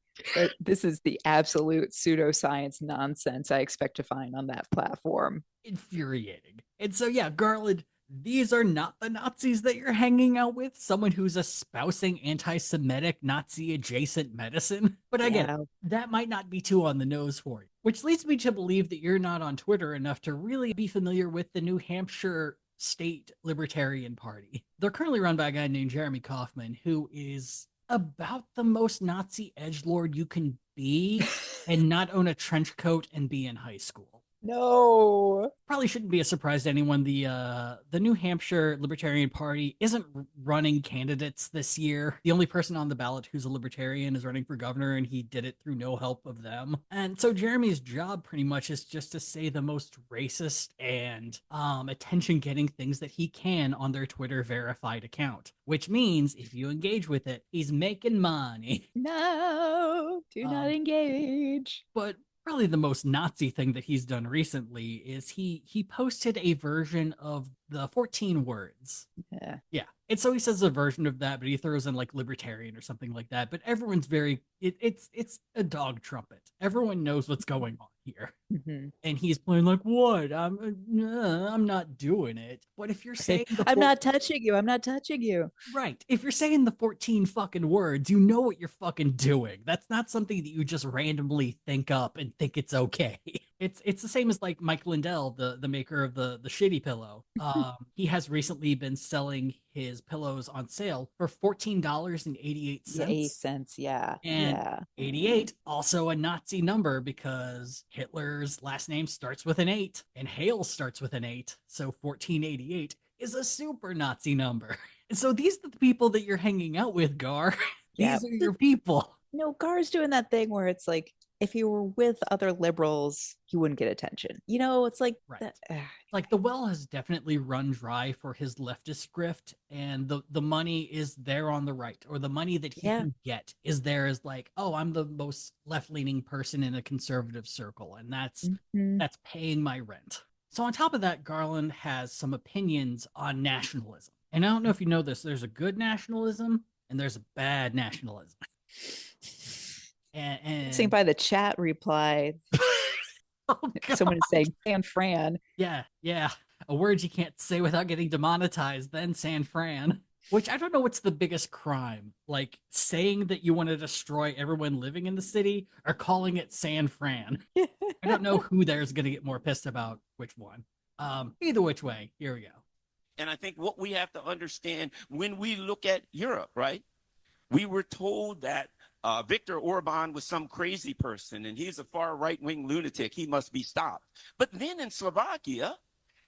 This is the absolute pseudoscience nonsense I expect to find on that platform. Infuriating. And so, yeah, Garland, these are not the Nazis that you're hanging out with. Someone who's espousing anti-Semitic, Nazi-adjacent medicine. But again, that might not be too on the nose for you. Which leads me to believe that you're not on Twitter enough to really be familiar with the New Hampshire state Libertarian Party. They're currently run by a guy named Jeremy Kaufman, who is about the most Nazi edgelord you can be and not own a trench coat and be in high school. No. Probably shouldn't be a surprise to anyone. The New Hampshire Libertarian Party isn't running candidates this year. The only person on the ballot who's a libertarian is running for governor, and he did it through no help of them. And so Jeremy's job pretty much is just to say the most racist and attention-getting things that he can on their Twitter verified account. Which means if you engage with it, he's making money. No, do not engage. But probably the most Nazi thing that he's done recently is he posted a version of the 14 words. Yeah. And so he says a version of that, but he throws in like libertarian or something like that. But everyone's it's a dog trumpet. Everyone knows what's going on here. Mm-hmm. And he's playing like, what? I'm not doing it. But if you're saying I'm not touching you. I'm not touching you. Right. If you're saying the 14 fucking words, you know what you're fucking doing. That's not something that you just randomly think up and think it's okay. It's the same as like Mike Lindell, the maker of the shitty pillow. He has recently been selling his pillows on sale for $14.88. 8 cents, yeah. And yeah. 88, also a Nazi number because Hitler's last name starts with an 8 and Hale starts with an 8. So 1488 is a super Nazi number. And so these are the people that you're hanging out with, Gar. These are your people. No, Gar's doing that thing where it's like, if you were with other liberals, you wouldn't get attention. You know, it's like right. Like the well has definitely run dry for his leftist grift, and the money is there on the right, or the money that he can get is there as like, oh, I'm the most left-leaning person in a conservative circle, and that's paying my rent. So on top of that, Garland has some opinions on nationalism. And I don't know if you know this, there's a good nationalism and there's a bad nationalism. And seeing by the chat reply, someone is saying San Fran. Yeah, a word you can't say without getting demonetized. Then San Fran, which I don't know what's the biggest crime, like saying that you want to destroy everyone living in the city, or calling it San Fran. I don't know who there's gonna get more pissed about which one. Either which way, here we go. And I think what we have to understand when we look at Europe, right? We were told that Viktor Orban was some crazy person and he's a far right-wing lunatic. He must be stopped. But then in Slovakia,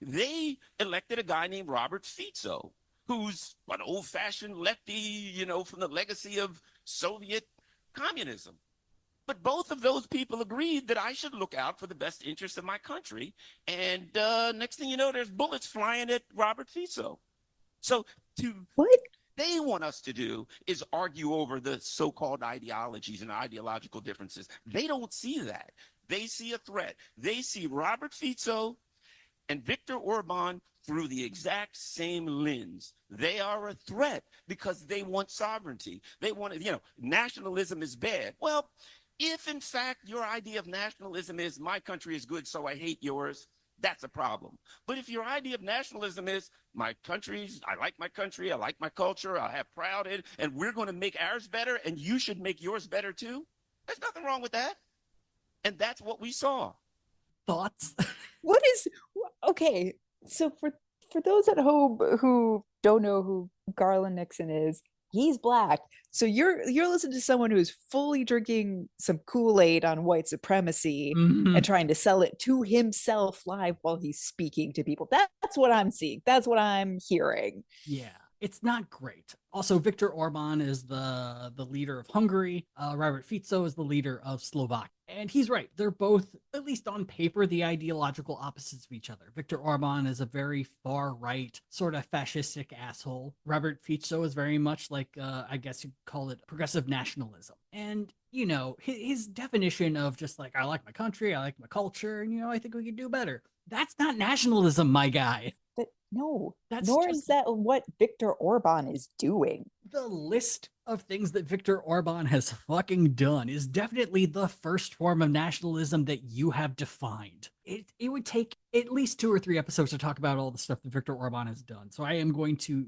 they elected a guy named Robert Fico, who's an old-fashioned lefty, you know, from the legacy of Soviet communism. But both of those people agreed that I should look out for the best interests of my country. And next thing you know, there's bullets flying at Robert Fico. So what they want us to do is argue over the so-called ideologies and ideological differences. They don't see that. They see a threat. They see Robert Fico and Viktor Orban through the exact same lens. They are a threat because they want sovereignty. They want, you know, nationalism is bad. Well, if in fact your idea of nationalism is my country is good, so I hate yours, that's a problem. But if your idea of nationalism is my country's, I like my country, I like my culture, I have proud it, and we're going to make ours better, and you should make yours better too, there's nothing wrong with that. And that's what we saw. Thoughts? Okay, so for those at home who don't know who Garland Nixon is, he's black. So you're listening to someone who's fully drinking some Kool-Aid on white supremacy and trying to sell it to himself live while he's speaking to people. That's what I'm seeing. That's what I'm hearing. Yeah, it's not great. Also, Viktor Orban is the leader of Hungary. Robert Fico is the leader of Slovakia. And he's right. They're both, at least on paper, the ideological opposites of each other. Viktor Orban is a very far-right, sort of fascistic asshole. Robert Fico is very much like, I guess you'd call it progressive nationalism. And, you know, his definition of just like, I like my country, I like my culture, and, you know, I think we could do better. That's not nationalism, my guy. Nor is that what Viktor Orban is doing. The list of things that Viktor Orban has fucking done is definitely the first form of nationalism that you have defined. It would take at least 2 or 3 episodes to talk about all the stuff that Viktor Orban has done. So I am going to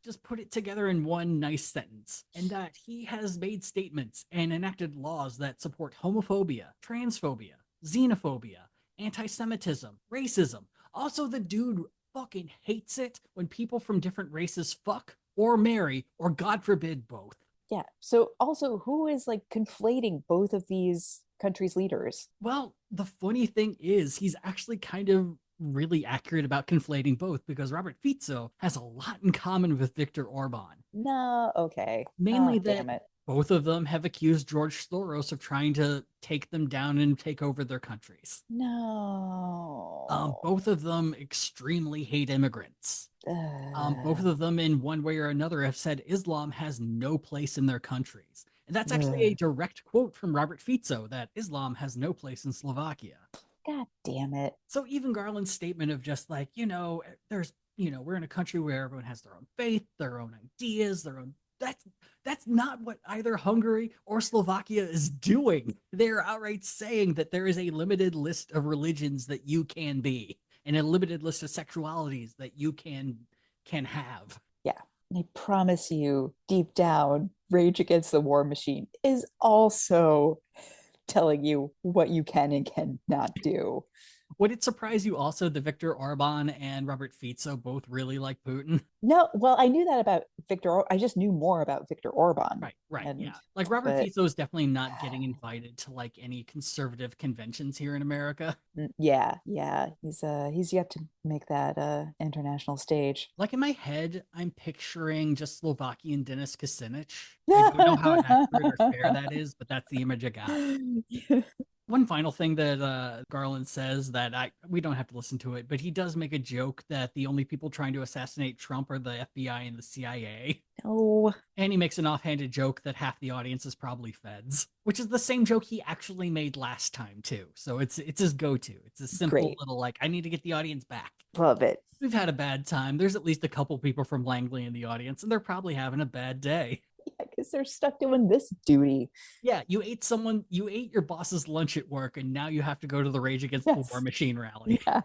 just put it together in one nice sentence, and that he has made statements and enacted laws that support homophobia, transphobia, xenophobia, anti-Semitism, racism. Also, the dude fucking hates it when people from different races fuck or marry, or God forbid, both. Yeah. So also, who is like conflating both of these countries' leaders? Well, the funny thing is, he's actually kind of really accurate about conflating both, because Robert Fico has a lot in common with Viktor Orban. No. Okay. Mainly Oh, that damn it. both of them have accused George Soros of trying to take them down and take over their countries. No. Both of them extremely hate immigrants. Both Ugh. of them, in one way or another, have said Islam has no place in their countries. And that's actually a Ugh. direct quote from Robert Fico, that Islam has no place in Slovakia. God damn it. So even Garland's statement of just like, there's, we're in a country where everyone has their own faith, their own ideas, their own, that's not what either Hungary or Slovakia is doing. They're outright saying that there is a limited list of religions that you can be, and a limited list of sexualities that you can have. Yeah. I promise you, deep down, Rage Against the War Machine is also telling you what you can and cannot do. Would it surprise you also that Viktor Orban and Robert Fico both really like Putin? No, well, I knew that about I just knew more about Viktor Orban. Right, And, yeah. Like Robert but Fico is definitely not getting invited to like any conservative conventions here in America. yeah, he's yet to make that international stage. Like in my head, I'm picturing just Slovakian Denis Kucinich. I don't know how accurate or fair that is, but that's the image I got. One final thing that Garland says that we don't have to listen to it, but he does make a joke that the only people trying to assassinate Trump are the FBI and the CIA. No. And he makes an offhanded joke that half the audience is probably feds, which is the same joke he actually made last time too. So it's his go-to. It's a simple Great. little like, I need to get the audience back. Love it. We've had a bad time. There's at least a couple people from Langley in the audience, and they're probably having a bad day. Yeah, because they're stuck doing this duty. Yeah, you ate your boss's lunch at work, and now you have to go to the Rage Against the War Machine rally. Yeah.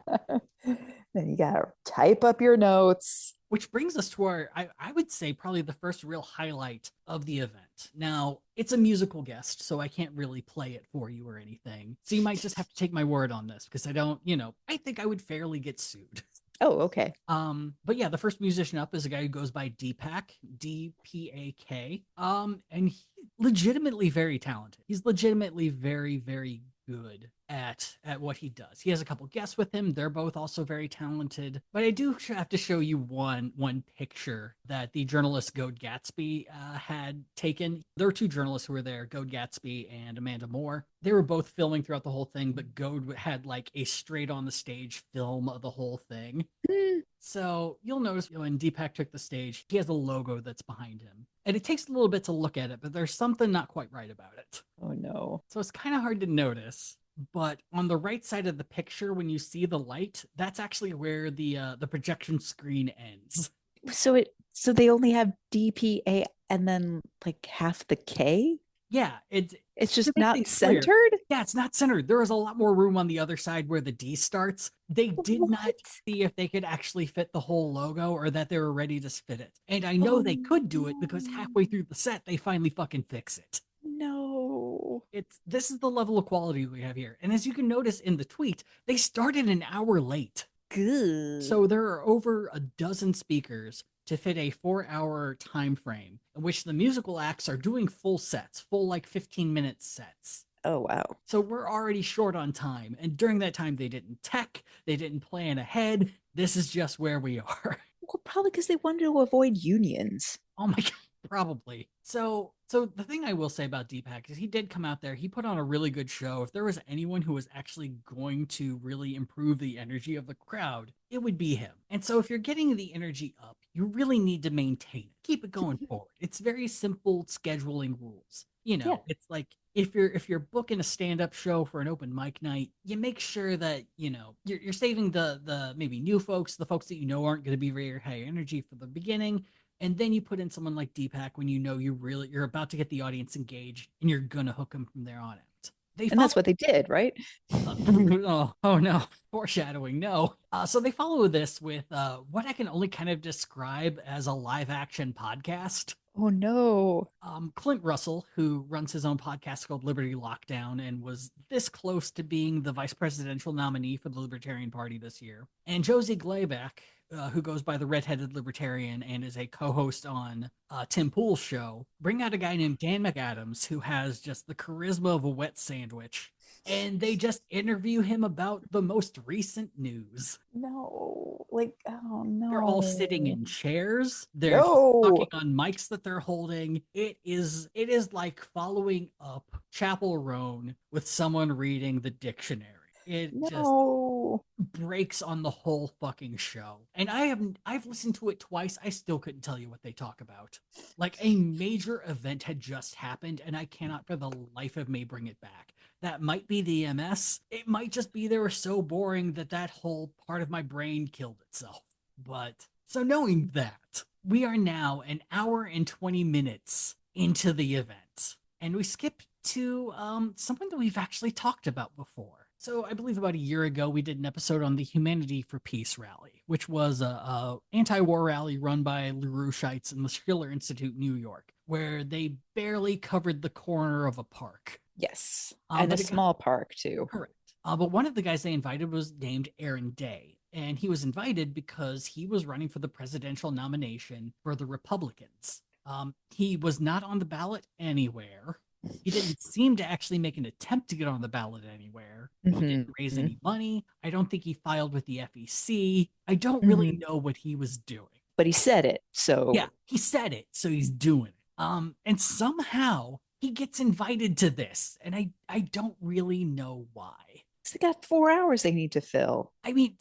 Then you gotta type up your notes. Which brings us to I would say probably the first real highlight of the event. Now, it's a musical guest, so I can't really play it for you or anything. So you might just have to take my word on this, because I think I would fairly get sued. Oh, okay. But yeah, the first musician up is a guy who goes by Deepak, D-P-A-K. And he's legitimately very talented. He's legitimately very, very good at what he does. He has a couple guests with him. They're both also very talented. But I do have to show you one picture that the journalist Goad Gatsby had taken. There were two journalists who were there, Goad Gatsby and Amanda Moore. They were both filming throughout the whole thing, but Goad had like a straight on the stage film of the whole thing. So you'll notice when Deepak took the stage, he has a logo that's behind him. And it takes a little bit to look at it, but there's something not quite right about it. Oh no. So it's kind of hard to notice. But on the right side of the picture, when you see the light, that's actually where the projection screen ends. So they only have DPA and then like half the K? Yeah, it's just not centered? Yeah, it's not centered. There is a lot more room on the other side where the D starts. They did not see if they could actually fit the whole logo, or that they were ready to fit it. And I know they could do it, because halfway through the set, they finally fucking fix it. No. This is the level of quality we have here. And as you can notice in the tweet, they started an hour late. Good. So there are over a dozen speakers to fit a 4-hour time frame, in which the musical acts are doing full sets, full like 15-minute sets. Oh, wow. So we're already short on time. And during that time, they didn't tech, they didn't plan ahead. This is just where we are. Well, probably because they wanted to avoid unions. Oh my God, probably. So the thing I will say about Deepak is he did come out there. He put on a really good show. If there was anyone who was actually going to really improve the energy of the crowd, it would be him. And so if you're getting the energy up, you really need to maintain it. Keep it going forward. It's very simple scheduling rules. It's like if you're booking a stand-up show for an open mic night, you make sure that you're saving the maybe new folks, the folks that aren't going to be very high energy for the beginning. And then you put in someone like Deepak when you're about to get the audience engaged, and you're gonna hook them from there on out. That's what they did, right? Oh no, foreshadowing. No. So they follow this with what I can only kind of describe as a live action podcast. Oh no. Clint Russell, who runs his own podcast called Liberty Lockdown and was this close to being the vice presidential nominee for the Libertarian Party this year, and Josie Glayback, who goes by the Redheaded Libertarian and is a co-host on Tim Pool's show, bring out a guy named Dan McAdams who has just the charisma of a wet sandwich. And they just interview him about the most recent news. No. Like, oh no. They're all sitting in chairs. They're just No. talking on mics that they're holding. It is like following up Chapel Roan with someone reading the dictionary. It just breaks on the whole fucking show. And I've listened to it twice. I still couldn't tell you what they talk about. Like, a major event had just happened, and I cannot for the life of me bring it back. That might be the MS. It might just be they were so boring that whole part of my brain killed itself. But so knowing that, we are now an hour and 20 minutes into the event, and we skip to something that we've actually talked about before. So I believe about a year ago, we did an episode on the Humanity for Peace rally, which was a anti-war rally run by LaRoucheites in the Schiller Institute, New York, where they barely covered the corner of a park. Yes. And a small park, too. Correct. But one of the guys they invited was named Aaron Day. And he was invited because he was running for the presidential nomination for the Republicans. He was not on the ballot anywhere. He didn't seem to actually make an attempt to get on the ballot anywhere. He didn't raise any money. I don't think he filed with the FEC. I don't really know what he was doing. But he said it, so... Yeah, he said it, so he's doing it. And somehow he gets invited to this, and I don't really know why. They got 4 hours they need to fill. I mean,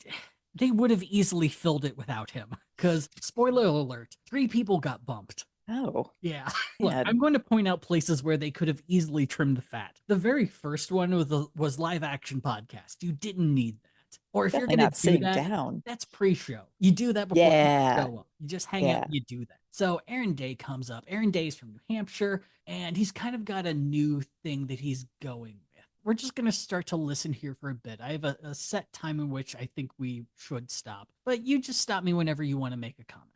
they would have easily filled it without him, because, spoiler alert, 3 people got bumped. Oh. Yeah. Look, I'm going to point out places where they could have easily trimmed the fat. The very first one was live action podcast. You didn't need that. Or if Definitely you're going not to do sitting that, down. That's pre-show. You do that before you show up. You just hang out and you do that. So Aaron Day comes up. Aaron Day is from New Hampshire, and he's kind of got a new thing that he's going with. We're just going to start to listen here for a bit. I have a set time in which I think we should stop. But you just stop me whenever you want to make a comment.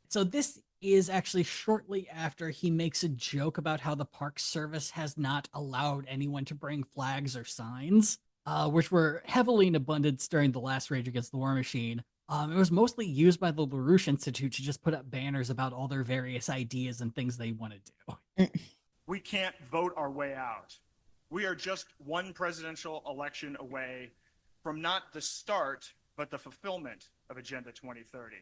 So this is actually shortly after he makes a joke about how the Park Service has not allowed anyone to bring flags or signs, which were heavily in abundance during the last Rage Against the War Machine. It was mostly used by the LaRouche Institute to just put up banners about all their various ideas and things they want to do. We can't vote our way out. We are just one presidential election away from not the start, but the fulfillment of Agenda 2030.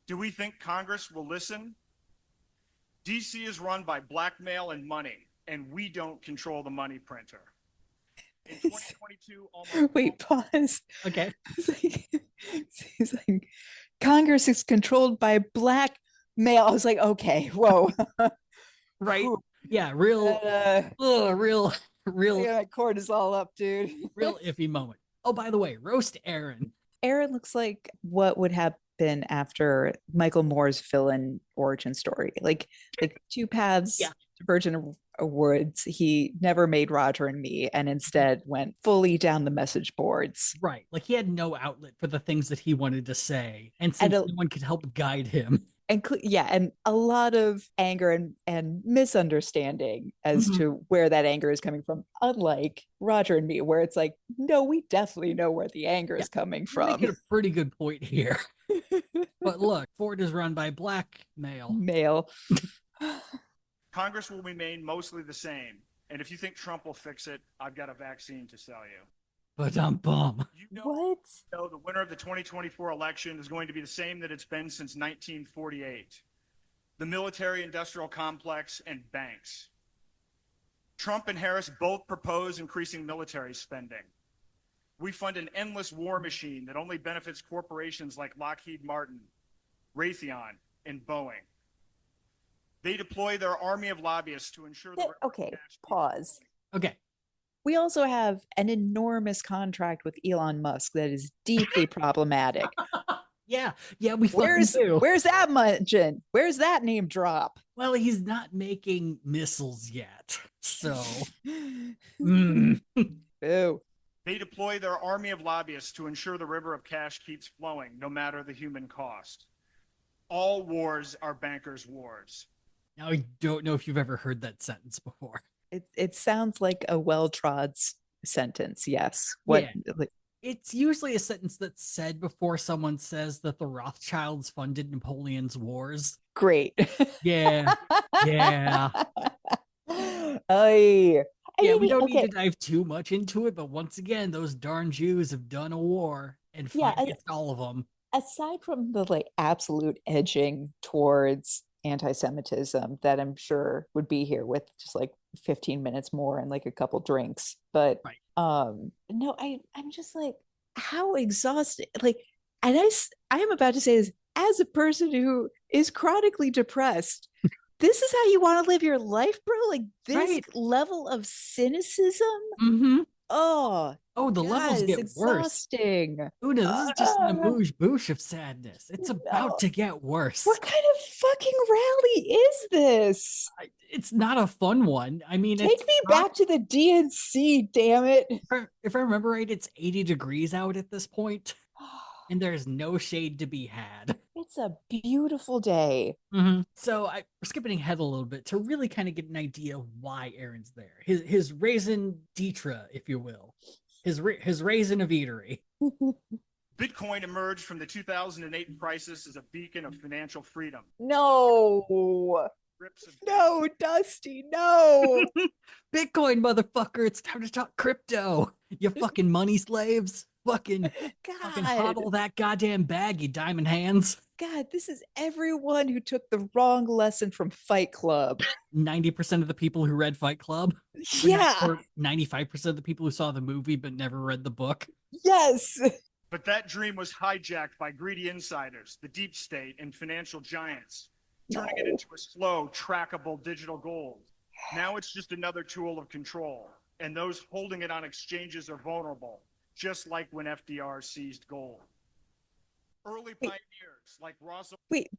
Do we think Congress will listen? DC is run by blackmail and money, and we don't control the money printer. In 2022, Wait, pause. Okay. He's like, Congress is controlled by blackmail. I was like, okay, whoa. Right. Yeah, real. Yeah, my cord is all up, dude. Real iffy moment. Oh, by the way, roast Aaron. Aaron looks like what would happen after Michael Moore's villain origin story. Like 2 paths diverge in a woods. He never made Roger and Me, and instead went fully down the message boards. Right. Like, he had no outlet for the things that he wanted to say, and since no one could help guide him. And and a lot of anger and misunderstanding as to where that anger is coming from. Unlike Roger and Me, where it's like, no, we definitely know where the anger is coming from. You're making a pretty good point here. But look, Ford is run by blackmail. Male. Congress will remain mostly the same. And if you think Trump will fix it, I've got a vaccine to sell you. But I'm bum. What? The winner of the 2024 election is going to be the same that it's been since 1948. The military-industrial complex and banks. Trump and Harris both propose increasing military spending. We fund an endless war machine that only benefits corporations like Lockheed Martin, Raytheon, and Boeing. They deploy their army of lobbyists to ensure that... Okay, pause. Okay. We also have an enormous contract with Elon Musk that is deeply problematic. Yeah, we fucking do. Where's that mention? Where's that name drop? Well, he's not making missiles yet, so... Boo. They deploy their army of lobbyists to ensure the river of cash keeps flowing, no matter the human cost. All wars are bankers' wars. Now, I don't know if you've ever heard that sentence before. It sounds like a well-trod sentence. Yes. Yeah. It's usually a sentence that's said before someone says that the Rothschilds funded Napoleon's wars. Great. Yeah. Yeah. Yeah, we don't need to dive too much into it, but once again, those darn Jews have done a war and fought against all of them. Aside from the like absolute edging towards anti-Semitism that I'm sure would be here with just like 15 minutes more and like a couple drinks. But no, I'm just like, how exhausted, like, and I am about to say this as a person who is chronically depressed. This is how you want to live your life, bro? Like this level of cynicism? Mm-hmm. Oh, the levels get exhausting. Worse. Una, this is just an amuse-bouche of sadness. It's about to get worse. What kind of fucking rally is this? It's not a fun one. I mean, take me back to the DNC, damn it. If I remember right, it's 80 degrees out at this point. And there's no shade to be had. It's a beautiful day. Mm-hmm. So we're skipping ahead a little bit to really kind of get an idea of why Aaron's there. His raison d'etre, if you will. His raison of eatery. Bitcoin emerged from the 2008 crisis as a beacon of financial freedom. No, Dusty, no. Bitcoin, motherfucker. It's time to talk crypto. You fucking money slaves. Fucking hodl that goddamn bag, you diamond hands. God, this is everyone who took the wrong lesson from Fight Club. 90% of the people who read Fight Club. Yeah. Or 95% of the people who saw the movie but never read the book. Yes. But that dream was hijacked by greedy insiders, the deep state, and financial giants, turning it into a slow, trackable digital gold. Now it's just another tool of control, and those holding it on exchanges are vulnerable. Just like when FDR seized gold. Early pioneers like Ross. Wait,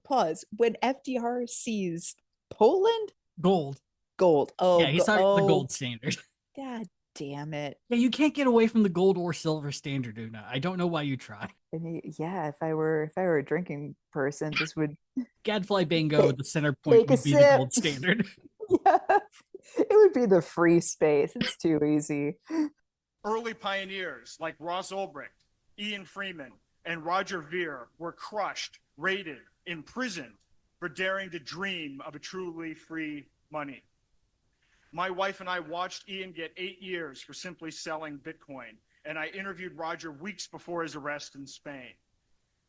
pause. When FDR seized Poland? Gold. Oh, yeah, he saw the gold standard. God damn it. Yeah, you can't get away from the gold or silver standard, Una. I don't know why you try. I mean, yeah, if I were a drinking person, this would Gadfly Bingo, the center point would be the gold standard. Yeah, it would be the free space. It's too easy. Early pioneers like Ross Ulbricht, Ian Freeman, and Roger Ver were crushed, raided, imprisoned for daring to dream of a truly free money. My wife and I watched Ian get 8 years for simply selling Bitcoin, and I interviewed Roger weeks before his arrest in Spain.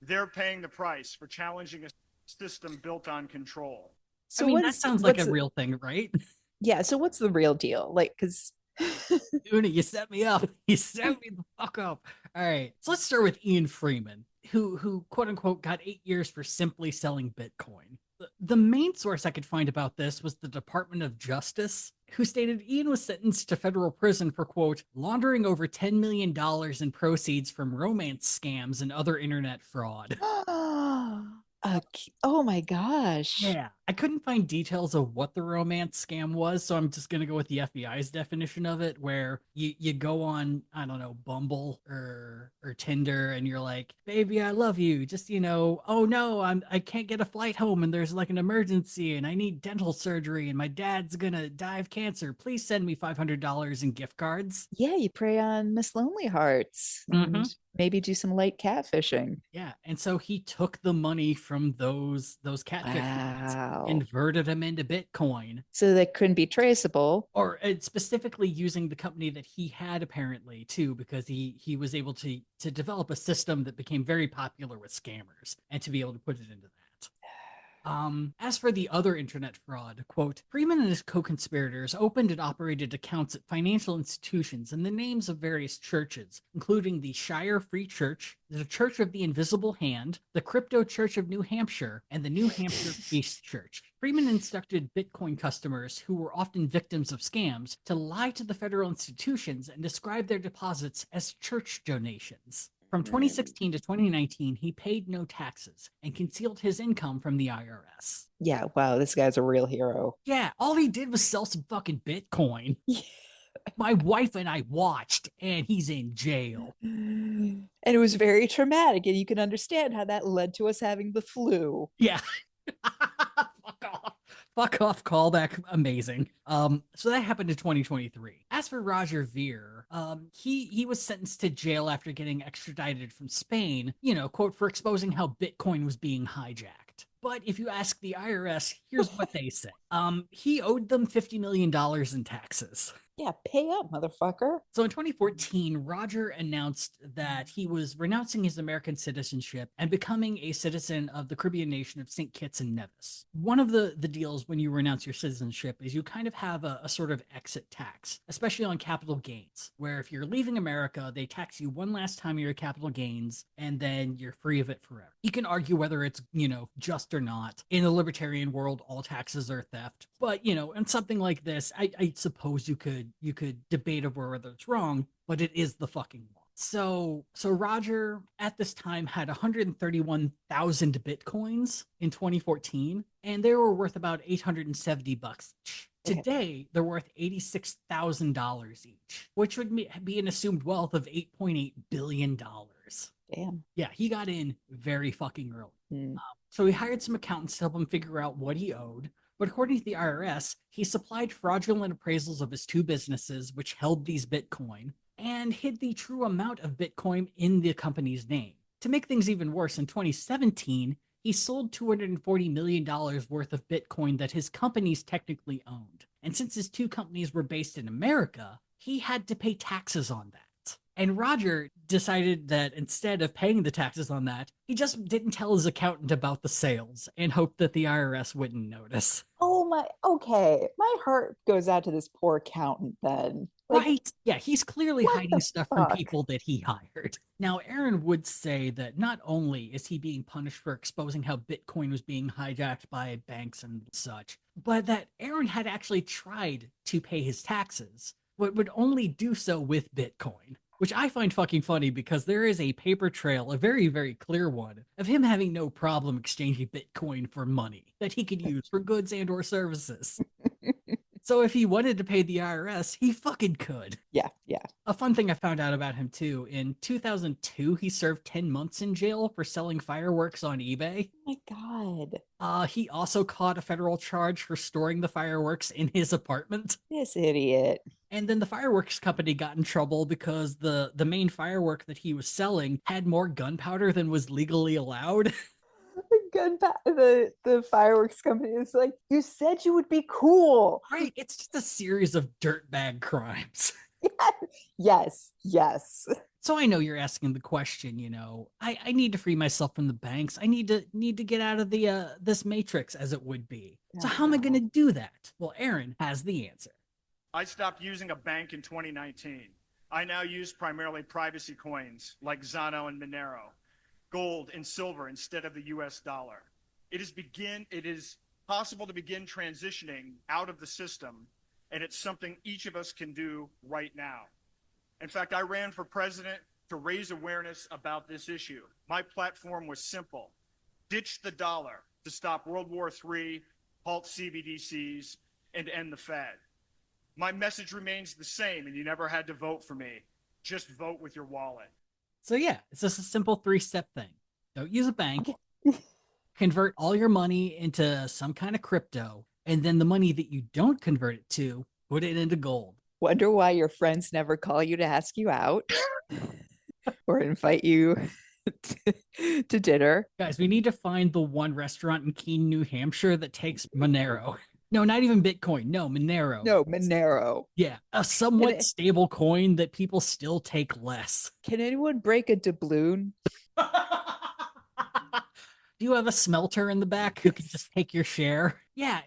They're paying the price for challenging a system built on control. So that sounds like a real thing, right? Yeah, so what's the real deal? Like, because Una, you set me up. You set me the fuck up. All right. So let's start with Ian Freeman, who quote unquote got 8 years for simply selling Bitcoin. The main source I could find about this was the Department of Justice, who stated Ian was sentenced to federal prison for, quote, laundering over $10 million in proceeds from romance scams and other internet fraud. Oh my gosh. Yeah, I couldn't find details of what the romance scam was, so I'm just gonna go with the FBI's definition of it, where you go on, I don't know, Bumble or Tinder, and you're like, baby, I love you. Just, oh no, I can't get a flight home, and there's like an emergency, and I need dental surgery, and my dad's gonna die of cancer. Please send me $500 in gift cards. Yeah, you prey on Miss Lonely Hearts. And maybe do some light catfishing. Yeah, and so he took the money from those catfish and converted them into Bitcoin. So they couldn't be traceable. Or specifically using the company that he had apparently too, because he was able to develop a system that became very popular with scammers and to be able to put it into that. As for the other internet fraud, quote, Freeman and his co-conspirators opened and operated accounts at financial institutions in the names of various churches, including the Shire Free Church, the Church of the Invisible Hand, the Crypto Church of New Hampshire, and the New Hampshire Feast Church. Freeman instructed Bitcoin customers, who were often victims of scams, to lie to the federal institutions and describe their deposits as church donations. From 2016 to 2019, he paid no taxes and concealed his income from the IRS. Yeah, wow, this guy's a real hero. Yeah, all he did was sell some fucking Bitcoin. My wife and I watched, and he's in jail. And it was very traumatic, and you can understand how that led to us having the flu. Yeah. Fuck off. Fuck off callback. Amazing. So that happened in 2023. As for Roger Ver, he was sentenced to jail after getting extradited from Spain, quote, for exposing how Bitcoin was being hijacked. But if you ask the IRS, here's what they say. He owed them $50 million in taxes. Yeah, pay up, motherfucker. So in 2014, Roger announced that he was renouncing his American citizenship and becoming a citizen of the Caribbean nation of St. Kitts and Nevis. One of the deals when you renounce your citizenship is you kind of have a sort of exit tax, especially on capital gains, where if you're leaving America, they tax you one last time your capital gains, and then you're free of it forever. You can argue whether it's, just or not. In the libertarian world, all taxes are theft. But, in something like this, I suppose you could debate over whether it's wrong, but it is the fucking law. So Roger at this time had 131,000 bitcoins in 2014, and they were worth about $870 each. Today, they're worth $86,000 each, which would be an assumed wealth of $8.8 billion. Damn. Yeah, he got in very fucking early. So he hired some accountants to help him figure out what he owed. But according to the IRS, he supplied fraudulent appraisals of his two businesses, which held these Bitcoin, and hid the true amount of Bitcoin in the company's name. To make things even worse, in 2017, he sold $240 million worth of Bitcoin that his companies technically owned. And since his two companies were based in America, he had to pay taxes on that. And Roger decided that instead of paying the taxes on that, he just didn't tell his accountant about the sales and hoped that the IRS wouldn't notice. Oh my, okay. My heart goes out to this poor accountant then. Right? Yeah, he's clearly hiding stuff from fuck? people that he hired. Now, Aaron would say that not only is he being punished for exposing how Bitcoin was being hijacked by banks and such, but that Aaron had actually tried to pay his taxes, but would only do so with Bitcoin. Which I find fucking funny because there is a paper trail, a very, very clear one, of him having no problem exchanging Bitcoin for money that he could use for goods and or services. So if he wanted to pay the IRS, he fucking could. Yeah. A fun thing I found out about him too, in 2002, he served 10 months in jail for selling fireworks on eBay. Oh my God. He also caught a federal charge for storing the fireworks in his apartment. This idiot. And then the fireworks company got in trouble because the main firework that he was selling had more gunpowder than was legally allowed. The fireworks company is like, you said you would be cool. Right. It's just a series of dirtbag crimes. Yes. So I know you're asking the question, I need to free myself from the banks. I need to get out of the this matrix, as it would be. So how am I going to do that? Well, Aaron has the answer. I stopped using a bank in 2019. I now use primarily privacy coins like Zano and Monero, gold and silver instead of the US dollar. It is possible to begin transitioning out of the system, and it's something each of us can do right now. In fact, I ran for president to raise awareness about this issue. My platform was simple: ditch the dollar to stop World War III, halt CBDCs, and end the Fed. My message remains the same, and you never had to vote for me. Just vote with your wallet. So yeah, it's just a simple 3-step thing. Don't use a bank. Convert all your money into some kind of crypto, and then the money that you don't convert it to, put it into gold. Wonder why your friends never call you to ask you out or invite you to dinner. Guys, we need to find the one restaurant in Keene, New Hampshire that takes Monero. No, not even Bitcoin. No, Monero. No, Monero. Yeah, a somewhat stable coin that people still take less. Can anyone break a doubloon? Do you have a smelter in the back who can just take your share? Yeah,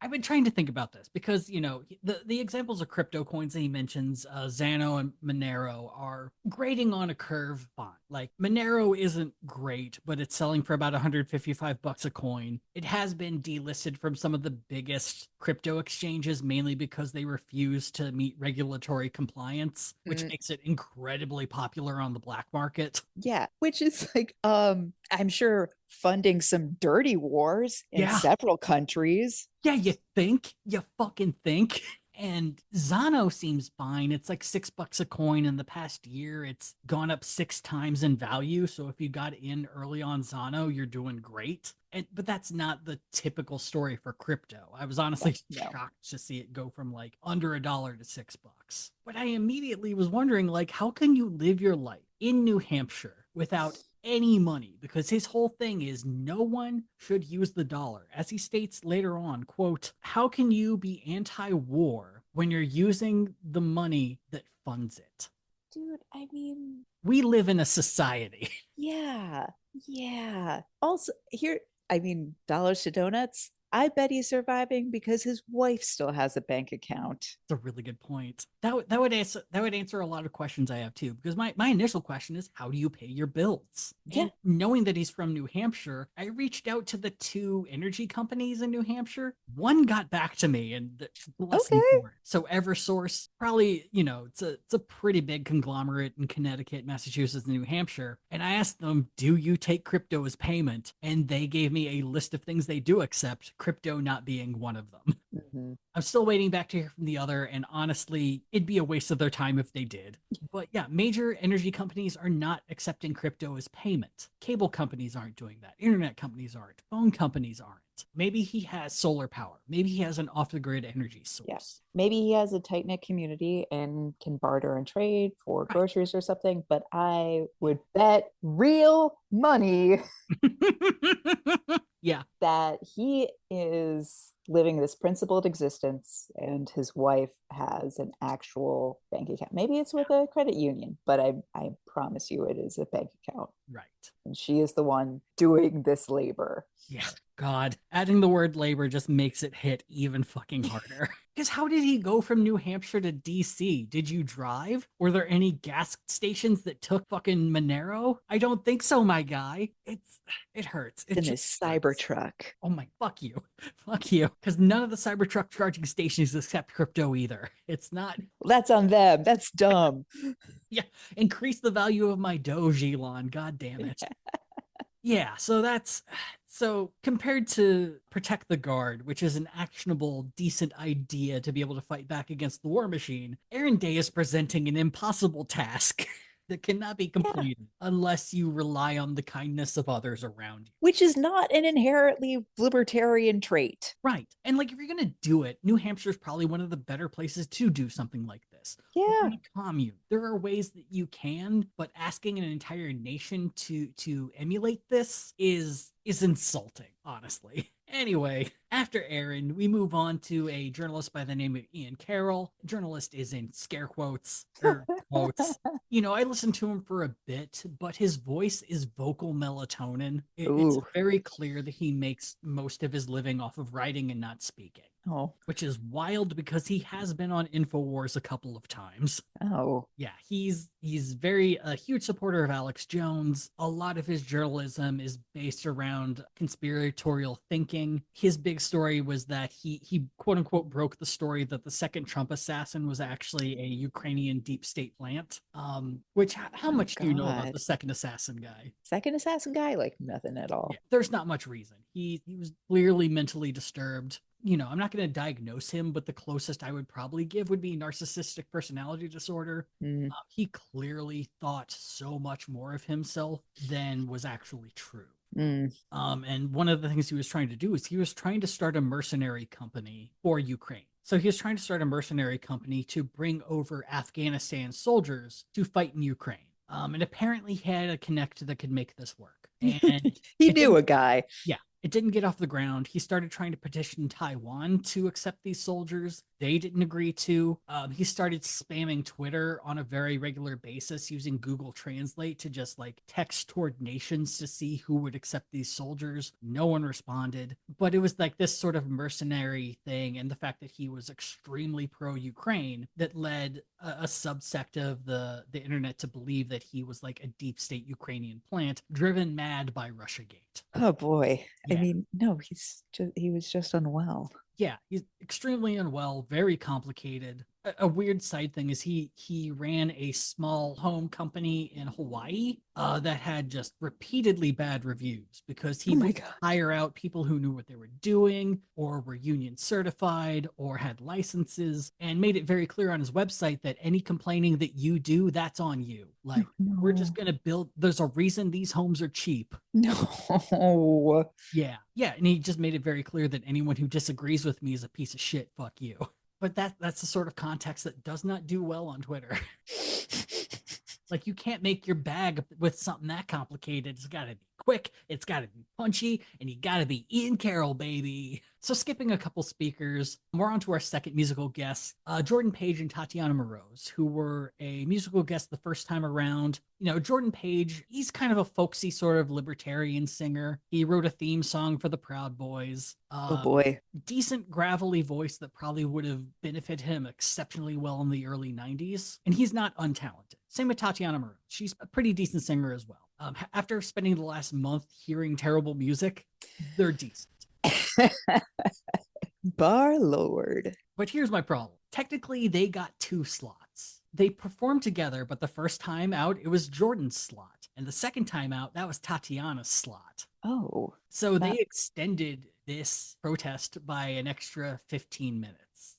I've been trying to think about this because, the examples of crypto coins that he mentions, Zano and Monero, are grading on a curve fine. Like, Monero isn't great, but it's selling for about $155 a coin. It has been delisted from some of the biggest crypto exchanges, mainly because they refuse to meet regulatory compliance, which makes it incredibly popular on the black market. Yeah, which is like, I'm sure funding some dirty wars in several countries. Yeah, you think? You fucking think? And Zano seems fine. It's like $6 a coin. In the past year, it's gone up 6 times in value. So if you got in early on Zano, you're doing great. But that's not the typical story for crypto. I was honestly No. shocked to see it go from like under $1 to $6. But I immediately was wondering, like, how can you live your life in New Hampshire without any money? Because his whole thing is no one should use the dollar. As he states later on, quote, how can you be anti-war when you're using the money that funds it? Dude, I mean, we live in a society. Yeah. Also, here, I mean, dollars to donuts. I bet he's surviving because his wife still has a bank account. That's a really good point. That would answer a lot of questions I have too. Because my initial question is, how do you pay your bills? Yeah. And knowing that he's from New Hampshire, I reached out to the 2 energy companies in New Hampshire. One got back to me, and bless him for it. So EverSource, probably, it's a pretty big conglomerate in Connecticut, Massachusetts, and New Hampshire. And I asked them, do you take crypto as payment? And they gave me a list of things they do accept, crypto not being one of them. Mm-hmm. I'm still waiting back to hear from the other, and honestly, it'd be a waste of their time if they did. But yeah, major energy companies are not accepting crypto as payment. Cable companies aren't doing that. Internet companies aren't. Phone companies aren't. Maybe he has solar power. Maybe he has an off-the-grid energy source. Yeah. Maybe he has a tight-knit community and can barter and trade for groceries or something, but I would bet real money yeah, that he is living this principled existence and his wife has an actual bank account. Maybe it's with a credit union, but I promise you it is a bank account. Right. And she is the one doing this labor. Yeah. God, adding the word labor just makes it hit even fucking harder. Because how did he go from New Hampshire to DC? Did you drive? Were there any gas stations that took fucking Monero? I don't think so, my guy. It hurts. It's in his Cybertruck. Oh my, fuck you. Fuck you. Because none of the Cybertruck charging stations accept crypto either. It's not. Well, that's on them. That's dumb. Yeah. Increase the value of my Doge, Elon. God damn it. Yeah, so compared to Protect the Guard, which is an actionable, decent idea to be able to fight back against the war machine, Aaron Day is presenting an impossible task that cannot be completed unless you rely on the kindness of others around you. Which is not an inherently libertarian trait. Right. And like, if you're going to do it, New Hampshire is probably one of the better places to do something like this. Yeah. Commune. There are ways that you can, but asking an entire nation to emulate this is insulting, honestly. Anyway, after Aaron, we move on to a journalist by the name of Ian Carroll. Journalist is in scare quotes, or quotes. I listened to him for a bit, but his voice is vocal melatonin. It's very clear that he makes most of his living off of writing and not speaking. Oh. Which is wild because he has been on InfoWars a couple of times. Oh. Yeah, he's very a huge supporter of Alex Jones. A lot of his journalism is based around conspiratorial thinking. His big story was that he quote unquote broke the story that the second Trump assassin was actually a Ukrainian deep state plant. Which how much do you know about the second assassin guy? Second assassin guy? Like nothing at all. Yeah, there's not much reason. He was clearly mentally disturbed. I'm not going to diagnose him, but the closest I would probably give would be narcissistic personality disorder. He clearly thought so much more of himself than was actually true. And one of the things he was trying to do is he was trying to start a mercenary company for Ukraine. So he was trying to start a mercenary company to bring over Afghanistan soldiers to fight in Ukraine. And apparently he had a connect that could make this work. And he knew a guy. Yeah. It didn't get off the ground. He started trying to petition Taiwan to accept these soldiers. They didn't agree to. He started spamming Twitter on a very regular basis using Google Translate to just like text toward nations to see who would accept these soldiers. No one responded. But it was like this sort of mercenary thing, and the fact that he was extremely pro-Ukraine that led a subsect of the internet to believe that he was like a deep state Ukrainian plant driven mad by Russiagate. Oh boy. Yeah. I mean, no, he was just unwell. Yeah, he's extremely unwell, very complicated. A weird side thing is he ran a small home company in Hawaii that had just repeatedly bad reviews because he Oh my would God. hire out people who knew what they were doing or were union certified or had licenses, and made it very clear on his website that any complaining that you do, that's on you. Like, we're just No. going to build, there's a reason these homes are cheap. No. Yeah. Yeah. And he just made it very clear that anyone who disagrees with me is a piece of shit. Fuck you. But that's the sort of context that does not do well on Twitter. Like, you can't make your bag with something that complicated. It's got to be quick, it's got to be punchy, and you got to be Ian Carroll, baby. So skipping a couple speakers, we're on to our second musical guest, Jordan Page and Tatiana Moroz, who were a musical guest the first time around. You know, Jordan Page, he's kind of a folksy sort of libertarian singer. He wrote a theme song for the Proud Boys. Oh boy. Decent gravelly voice that probably would have benefited him exceptionally well in the early 90s. And he's not untalented. Same with Tatiana Moroz. She's a pretty decent singer as well. After spending the last month hearing terrible music, they're decent. Bar Lord. But here's my problem. Technically, they got 2 slots. They performed together, but the first time out, it was Jordan's slot. And the second time out, that was Tatiana's slot. Oh. So they extended this protest by an extra 15 minutes.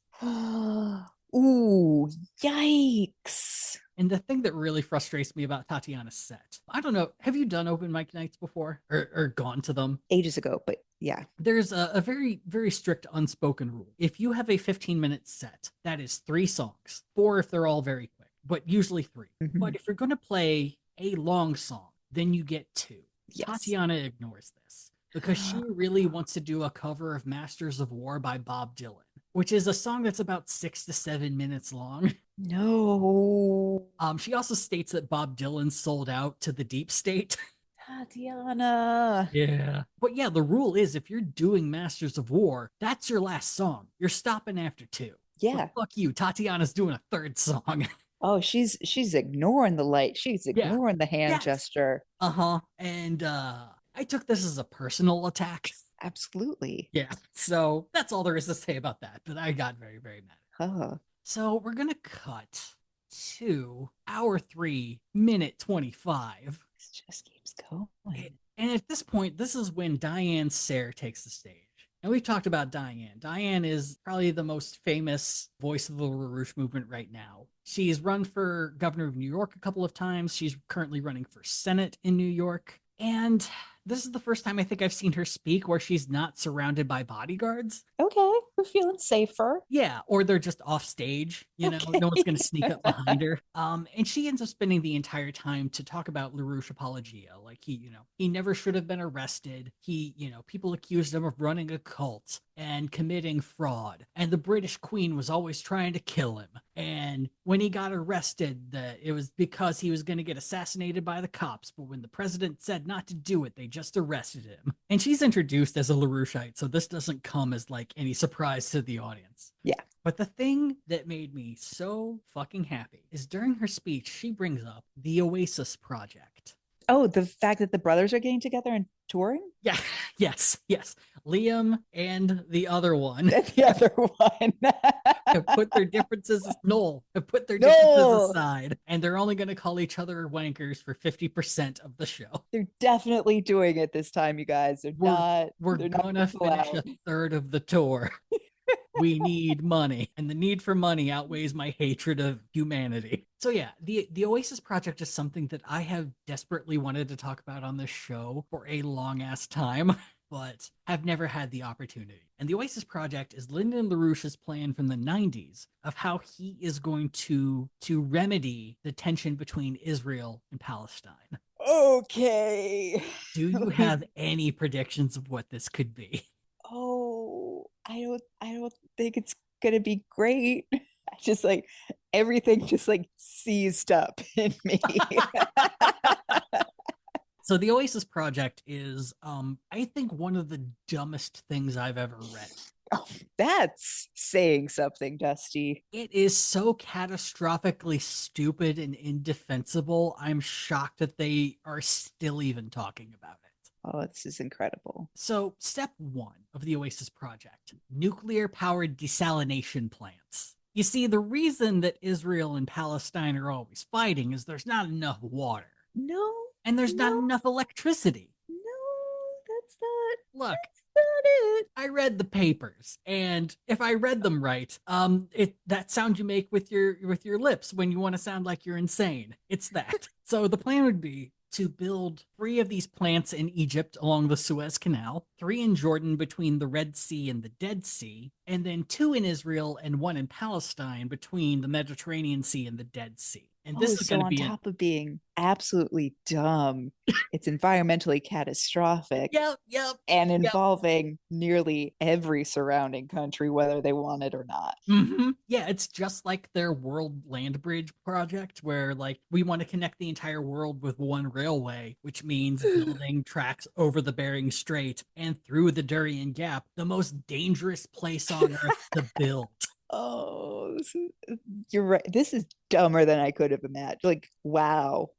Ooh, yikes. And the thing that really frustrates me about Tatiana's set, I don't know, have you done open mic nights before or gone to them? Ages ago, but yeah. There's a very, very strict unspoken rule. If you have a 15-minute set, that is 3 songs, 4 if they're all very quick, but usually 3. Mhm. But if you're going to play a long song, then you get 2. Yes. Tatiana ignores this because she really wants to do a cover of Masters of War by Bob Dylan, which is a song that's about 6 to 7 minutes long. No. She also states that Bob Dylan sold out to the deep state. Tatiana. Yeah. But yeah, the rule is if you're doing Masters of War, that's your last song. You're stopping after 2. Yeah. But fuck you. Tatiana's doing a 3rd song. Oh, she's ignoring the light. She's ignoring the hand gesture. Uh-huh. And I took this as a personal attack. Absolutely. Yeah. So that's all there is to say about that. But I got very, very mad. Huh. So we're going to cut to hour 3, minute 25. This just keeps going. And at this point, this is when Diane Sayre takes the stage. And we've talked about Diane. Diane is probably the most famous voice of the LaRouche movement right now. She's run for governor of New York a couple of times. She's currently running for Senate in New York. And this is the first time I think I've seen her speak where she's not surrounded by bodyguards. Okay, we're feeling safer. Yeah, or they're just off stage, you know, no one's going to sneak up behind her. And she ends up spending the entire time to talk about LaRouche apologia. Like he never should have been arrested. People accused him of running a cult and committing fraud. And the British Queen was always trying to kill him. And when he got arrested, it was because he was going to get assassinated by the cops. But when the president said not to do it, they just arrested him. And she's introduced as a LaRoucheite, so this doesn't come as like any surprise to the audience. Yeah. But the thing that made me so fucking happy is during her speech, she brings up the Oasis Project. Oh, the fact that the brothers are getting together and touring? Yeah, yes. Liam and the other one. The other one. have put their differences aside, and they're only going to call each other wankers for 50% of the show. They're definitely doing it this time, you guys. We're gonna finish a third of the tour. We need money, and the need for money outweighs my hatred of humanity. So yeah, the Oasis Project is something that I have desperately wanted to talk about on this show for a long ass time, but have never had the opportunity. And the Oasis Project is Lyndon LaRouche's plan from the 90s of how he is going to remedy the tension between Israel and Palestine. Okay. Do you have any predictions of what this could be? Oh, I don't think it's gonna be great. I just like everything just like seized up in me. So the Oasis Project is, I think, one of the dumbest things I've ever read. Oh, that's saying something, Dusty. It is so catastrophically stupid and indefensible. I'm shocked that they are still even talking about it. Oh, this is incredible. So step 1 of the Oasis Project, nuclear-powered desalination plants. You see, the reason that Israel and Palestine are always fighting is there's not enough water. No. And there's not No. enough electricity. No, that's not. Look, That's not it. I read the papers, and if I read them right, that sound you make with your lips when you want to sound like you're insane. It's that. So the plan would be to build 3 of these plants in Egypt along the Suez Canal, 3 in Jordan between the Red Sea and the Dead Sea, and then 2 in Israel and 1 in Palestine between the Mediterranean Sea and the Dead Sea. And this is so going to on be top of being absolutely dumb, it's environmentally catastrophic. Yep. And involving nearly every surrounding country, whether they want it or not. Mm-hmm. Yeah, it's just like their World Land Bridge project, where like we want to connect the entire world with one railway, which means building tracks over the Bering Strait and through the Darien Gap, the most dangerous place on Earth to build. Oh, you're right. This is dumber than I could have imagined. Like, wow.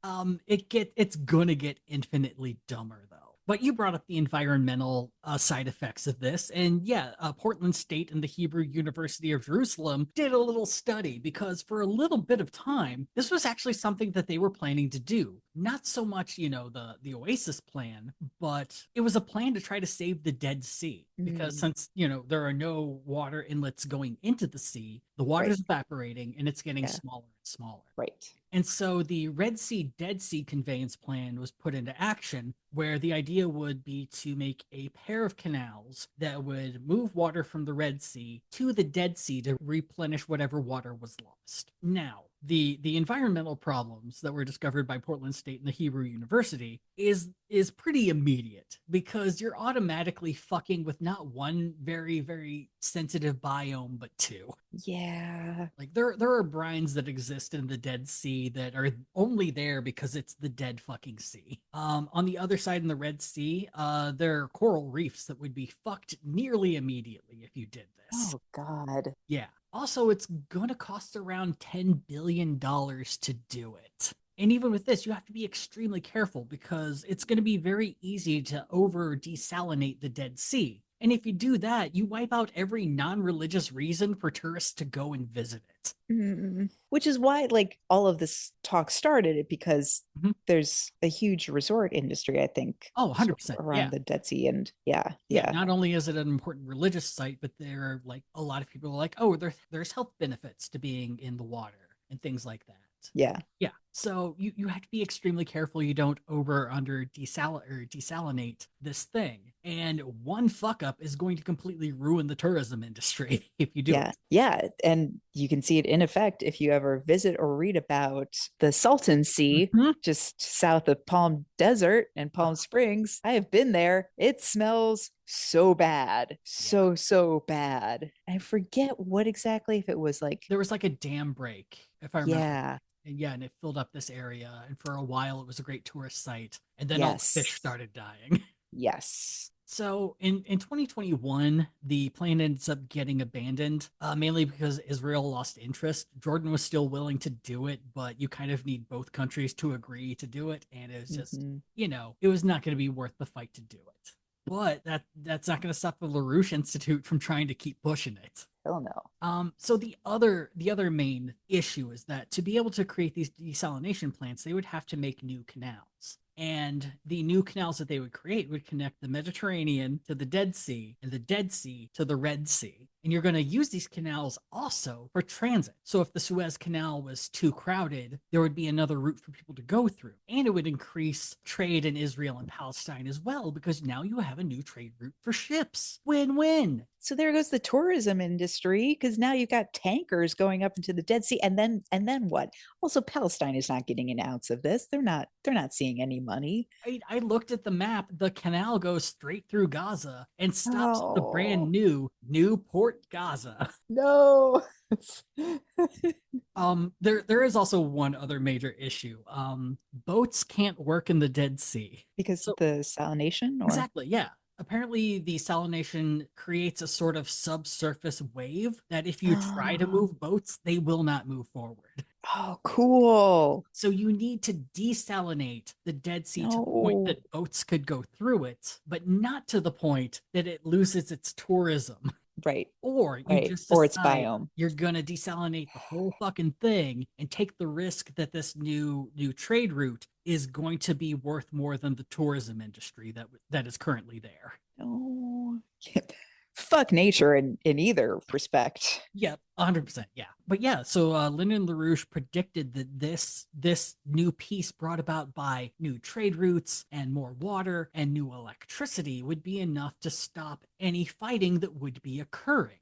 It's gonna get infinitely dumber though. But you brought up the environmental side effects of this. And yeah, Portland State and the Hebrew University of Jerusalem did a little study because for a little bit of time, this was actually something that they were planning to do. Not so much, the Oasis plan, but it was a plan to try to save the Dead Sea. Because since, there are no water inlets going into the sea, the water's evaporating and it's getting smaller and smaller. Right. And so the Red Sea Dead Sea conveyance plan was put into action, where the idea would be to make a pair of canals that would move water from the Red Sea to the Dead Sea to replenish whatever water was lost. Now, the environmental problems that were discovered by Portland State and the Hebrew University is pretty immediate, because you're automatically fucking with not one very, very sensitive biome, but 2. Yeah. Like there are brines that exist in the Dead Sea that are only there because it's the dead fucking sea. On the other side in the Red Sea, there are coral reefs that would be fucked nearly immediately if you did this. Oh God. Yeah. Also, it's gonna cost around $10 billion to do it. And even with this, you have to be extremely careful because it's going to be very easy to over desalinate the Dead Sea. And if you do that, you wipe out every non-religious reason for tourists to go and visit it. Which is why, like, all of this talk started, because there's a huge resort industry, I think. Oh, 100%. Around the Dead Sea. And yeah. Not only is it an important religious site, but there are like a lot of people are like, oh, there's health benefits to being in the water and things like that. Yeah. So you have to be extremely careful you don't over under desalinate this thing. And one fuck up is going to completely ruin the tourism industry if you do it. Yeah. And you can see it in effect if you ever visit or read about the Salton Sea, just south of Palm Desert and Palm Springs. I have been there. It smells so bad. So bad. I forget what exactly, if it was like there was like a dam break, if I remember. Yeah. And it filled up this area, and for a while it was a great tourist site, and then all the fish started dying. Yes. So in 2021, the plan ends up getting abandoned, mainly because Israel lost interest. Jordan was still willing to do it, but you kind of need both countries to agree to do it, and it was just, it was not going to be worth the fight to do it. But that's not going to stop the LaRouche Institute from trying to keep pushing it. Hell no. So the other main issue is that to be able to create these desalination plants, they would have to make new canals. And the new canals that they would create would connect the Mediterranean to the Dead Sea and the Dead Sea to the Red Sea. And you're going to use these canals also for transit. So if the Suez Canal was too crowded, there would be another route for people to go through. And it would increase trade in Israel and Palestine as well, because now you have a new trade route for ships. Win-win. So there goes the tourism industry, because now you've got tankers going up into the Dead Sea, and then what? Also, Palestine is not getting an ounce of this. They're not seeing any money. I looked at the map. The canal goes straight through Gaza and stops at the brand new Port Gaza. No. There is also one other major issue. Boats can't work in the Dead Sea because of the salination. Exactly. Yeah. Apparently the salination creates a sort of subsurface wave that if you try to move boats, they will not move forward. Oh, cool. So you need to desalinate the Dead Sea to the point that boats could go through it, but not to the point that it loses its tourism. Right. Or you Right. just Or its decide biome. you're gonna desalinate the whole fucking thing and take the risk that this new trade route is going to be worth more than the tourism industry that is currently there. Oh, fuck nature in either respect. Yeah, 100%. Yeah. But yeah, so Lyndon LaRouche predicted that this new peace brought about by new trade routes and more water and new electricity would be enough to stop any fighting that would be occurring.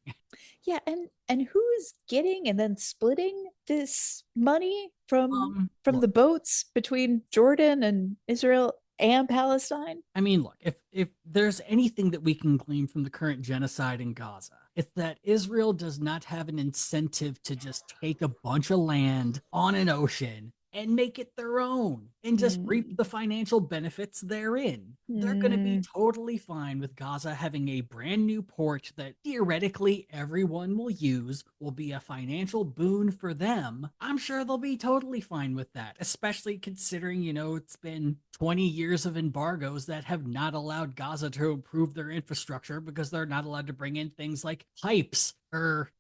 Yeah, and who's getting and then splitting this money from Look, the boats between Jordan and Israel and Palestine? I mean, look, if there's anything that we can glean from the current genocide in Gaza, it's that Israel does not have an incentive to just take a bunch of land on an ocean and make it their own and just reap the financial benefits therein. They're going to be totally fine with Gaza having a brand new port that theoretically everyone will use, will be a financial boon for them. I'm sure they'll be totally fine with that, especially considering, it's been 20 years of embargoes that have not allowed Gaza to improve their infrastructure because they're not allowed to bring in things like pipes or,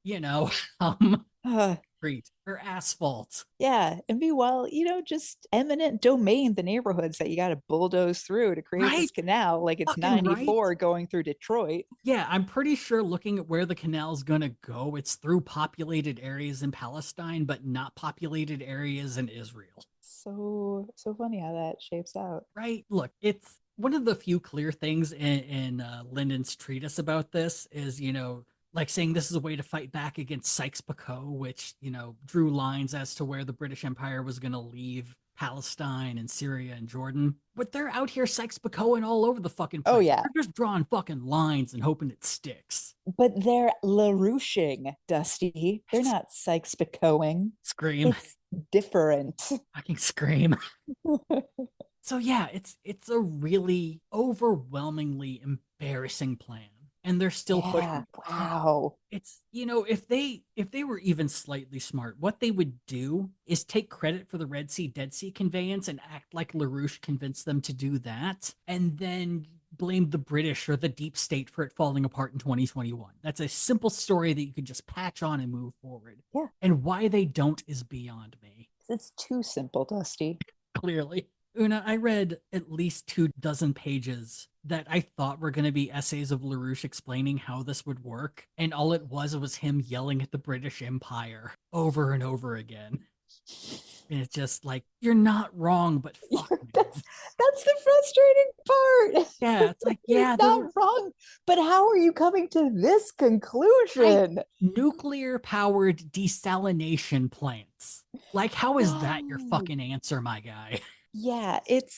concrete or asphalt. Yeah. And meanwhile, just eminent domain, the neighborhoods that you got to bulldoze through to create this canal, like it's Fucking 94 right. going through Detroit. Yeah, I'm pretty sure looking at where the canal's gonna go, it's through populated areas in Palestine, but not populated areas in Israel. So funny how that shapes out. Right? Look, it's one of the few clear things in Lyndon's treatise about this is, like saying this is a way to fight back against Sykes-Picot, which, drew lines as to where the British Empire was going to leave Palestine and Syria and Jordan. But they're out here Sykes-Picoting all over the fucking place. Oh, yeah. They're just drawing fucking lines and hoping it sticks. But they're LaRouching, Dusty. They're not Sykes-Picoting. Scream. It's different. Fucking scream. So yeah, it's a really overwhelmingly embarrassing plan. And they're still pushing. Wow. It's, if they were even slightly smart, what they would do is take credit for the Red Sea Dead Sea conveyance and act like LaRouche convinced them to do that, and then blame the British or the deep state for it falling apart in 2021. That's a simple story that you could just patch on and move forward. Yeah. And why they don't is beyond me. It's too simple, Dusty. Clearly. Una, I read at least 24 pages that I thought were going to be essays of LaRouche explaining how this would work, and all it was him yelling at the British Empire over and over again. And it's just like, you're not wrong, but fuck me. That's the frustrating part. Yeah, it's like, yeah, you're not wrong, but how are you coming to this conclusion? Nuclear-powered desalination plants. Like, how is that your fucking answer, my guy? Yeah, it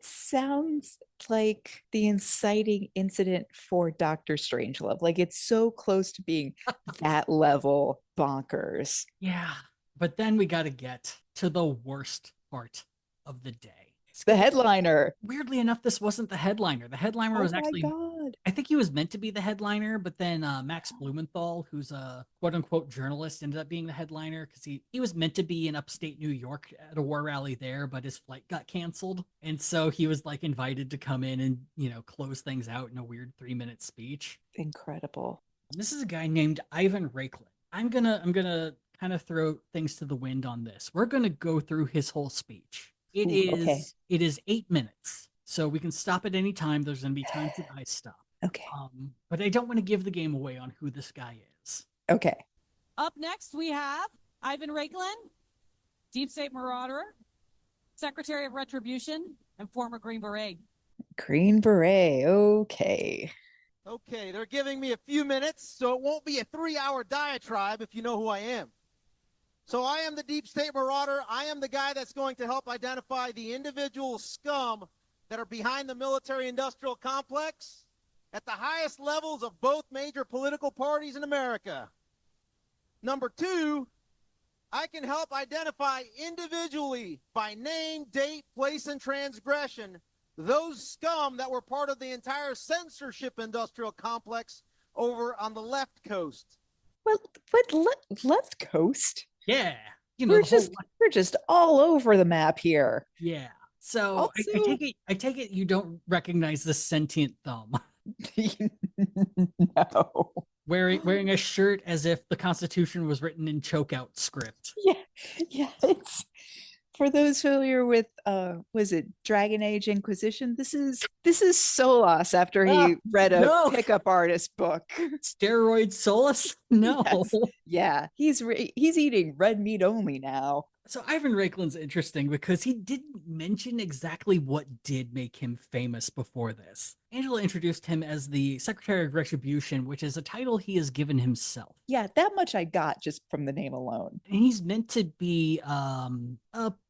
sounds like the inciting incident for Dr. Strangelove. Like it's so close to being that level bonkers. Yeah, but then we got to get to the worst part of the day. The headliner. Weirdly enough, this wasn't the headliner. The headliner was actually, God. I think he was meant to be the headliner, but then Max Blumenthal, who's a quote unquote journalist, ended up being the headliner because he was meant to be in upstate New York at a war rally there, but his flight got canceled. And so he was like invited to come in and, close things out in a weird 3-minute speech. Incredible. This is a guy named Ivan Raiklin. I'm gonna kind of throw things to the wind on this. We're gonna go through his whole speech. It is 8 minutes, so we can stop at any time. There's going to be times that I stop. Okay. But I don't want to give the game away on who this guy is. Okay. Up next, we have Ivan Raiklin, Deep State Marauder, Secretary of Retribution, and former Green Beret. Green Beret. Okay. Okay, they're giving me a few minutes, so it won't be a 3-hour diatribe if you know who I am. So I am the Deep State Marauder. I am the guy that's going to help identify the individual scum that are behind the military-industrial complex at the highest levels of both major political parties in America. Number 2, I can help identify individually by name, date, place, and transgression those scum that were part of the entire censorship industrial complex over on the left coast. What left coast? Yeah. We're just all over the map here. Yeah. So Also, I take it you don't recognize the sentient thumb. No. Wearing a shirt as if the Constitution was written in chokeout script. Yeah, it's for those familiar with was it Dragon Age Inquisition? This is Solas after he read a no. pickup artist book. Steroid Solus? No. Yes. Yeah, he's eating red meat only now. So Ivan Reikland's interesting because he didn't mention exactly what did make him famous before this. Angela introduced him as the Secretary of Retribution, which is a title he has given himself. Yeah, that much I got just from the name alone. And he's meant to be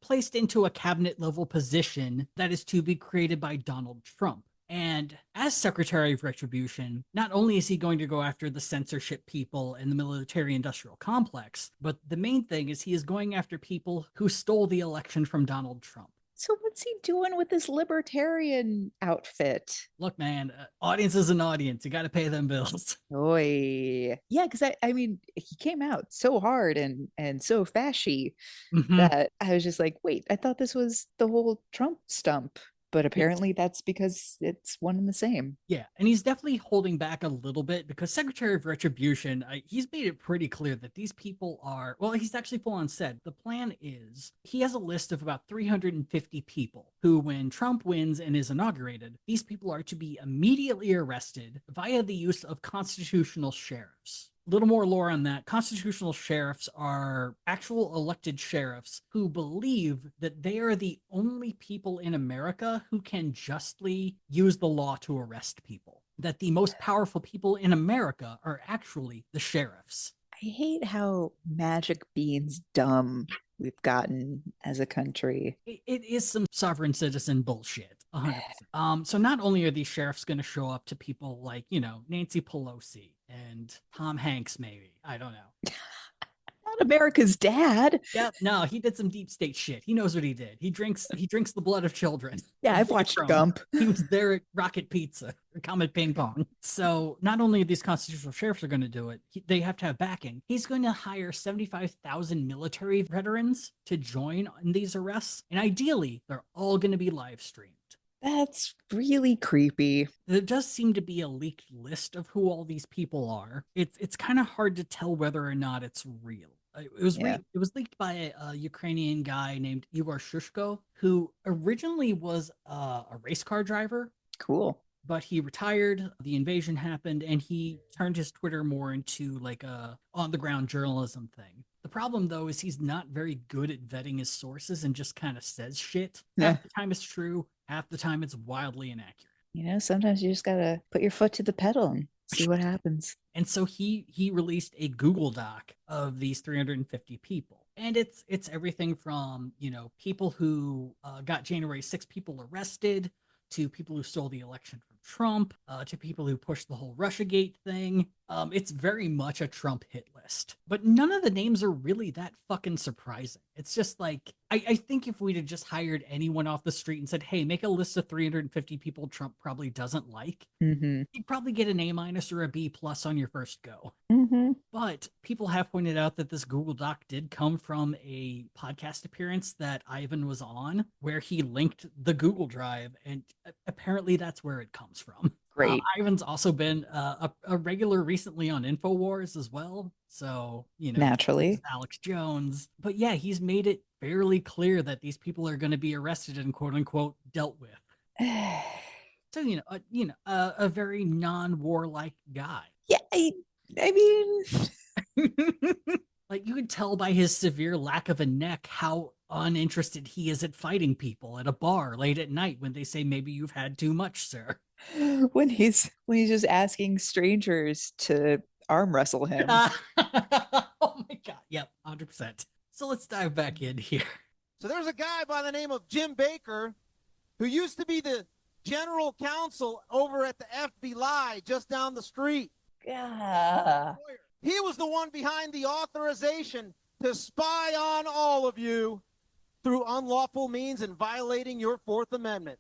placed into a cabinet level position that is to be created by Donald Trump. And as Secretary of Retribution, not only is he going to go after the censorship people and the military-industrial complex, but the main thing is he is going after people who stole the election from Donald Trump. So what's he doing with this libertarian outfit? Look, man, audience is an audience. You got to pay them bills. Oy. Yeah, because I mean, he came out so hard and so fashy Mhm. that I was just like, wait, I thought this was the whole Trump stump. But apparently that's because it's one and the same. Yeah, and he's definitely holding back a little bit because Secretary of Retribution, he's made it pretty clear that these people are, well, he's actually full on said, the plan is he has a list of about 350 people who, when Trump wins and is inaugurated, these people are to be immediately arrested via the use of constitutional sheriffs. Little more lore on that. Constitutional sheriffs are actual elected sheriffs who believe that they are the only people in America who can justly use the law to arrest people. That the most powerful people in America are actually the sheriffs. I hate how magic beans dumb we've gotten as a country. It is some sovereign citizen bullshit. 100%. So not only are these sheriffs going to show up to people like, Nancy Pelosi and Tom Hanks, maybe. I don't know. Not America's dad. Yep. No, he did some deep state shit. He knows what he did. He drinks the blood of children. Yeah, I've watched Gump. He was there at Rocket Pizza or Comet Ping Pong. So not only these constitutional sheriffs are going to do it, they have to have backing. He's going to hire 75,000 military veterans to join in these arrests. And ideally, they're all going to be live streamed. That's really creepy. There does seem to be a leaked list of who all these people are. It's kind of hard to tell whether or not it's real. It was leaked by a Ukrainian guy named Igor Shushko, who originally was a race car driver. Cool. But he retired, the invasion happened, and he turned his Twitter more into like a on-the-ground journalism thing. The problem, though, is he's not very good at vetting his sources and just kind of says shit. Yeah. Half the time it's true, half the time it's wildly inaccurate. Sometimes you just gotta put your foot to the pedal and see what happens. And so he released a Google Doc of these 350 people. And it's everything from, people who got January 6 people arrested, to people who stole the election from Trump, to people who pushed the whole Russiagate thing. It's very much a Trump hit list. But none of the names are really that fucking surprising. It's just like, I think if we'd have just hired anyone off the street and said, hey, make a list of 350 people Trump probably doesn't like, you'd probably get an A- or a B+ on your first go. But people have pointed out that this Google Doc did come from a podcast appearance that Ivan was on, where he linked the Google Drive, and apparently that's where it comes from. Great. Ivan's also been a regular recently on InfoWars as well. So, naturally, Alex Jones. But yeah, he's made it fairly clear that these people are going to be arrested and quote unquote dealt with. So, a very non-warlike guy. Yeah, I mean, like, you could tell by his severe lack of a neck how uninterested he is at fighting people at a bar late at night when they say maybe you've had too much, sir. When he's just asking strangers to arm wrestle him. Oh my god. Yep, 100%. So let's dive back in here. So there's a guy by the name of Jim Baker who used to be the general counsel over at the FBI just down the street. Yeah. He was the one behind the authorization to spy on all of you through unlawful means and violating your Fourth Amendment.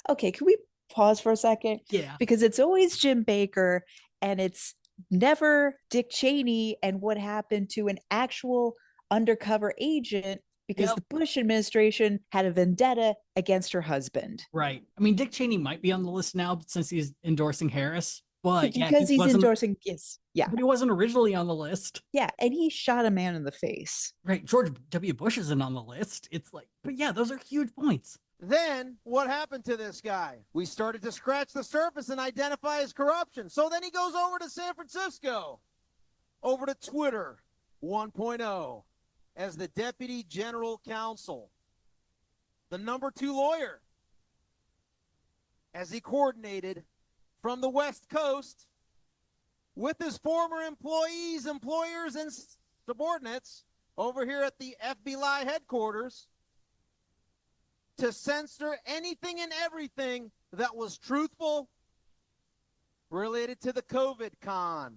Okay, can we pause for a second? Yeah. Because it's always Jim Baker and it's never Dick Cheney and what happened to an actual undercover agent because Yep. the Bush administration had a vendetta against her husband. Right. I mean, Dick Cheney might be on the list now since he's endorsing Harris, but yeah, Because he's endorsing, yes. Yeah. but he wasn't originally on the list. Yeah. And he shot a man in the face. Right. George W. Bush isn't on the list. It's like, but yeah, those are huge points. Then what happened to this guy? We started to scratch the surface and identify his corruption. So then he goes over to San Francisco, over to Twitter 1.0 as the Deputy General Counsel, the number 2 lawyer, as he coordinated from the West Coast with his former employees, employers, and subordinates over here at the FBI headquarters to censor anything and everything that was truthful related to the COVID con,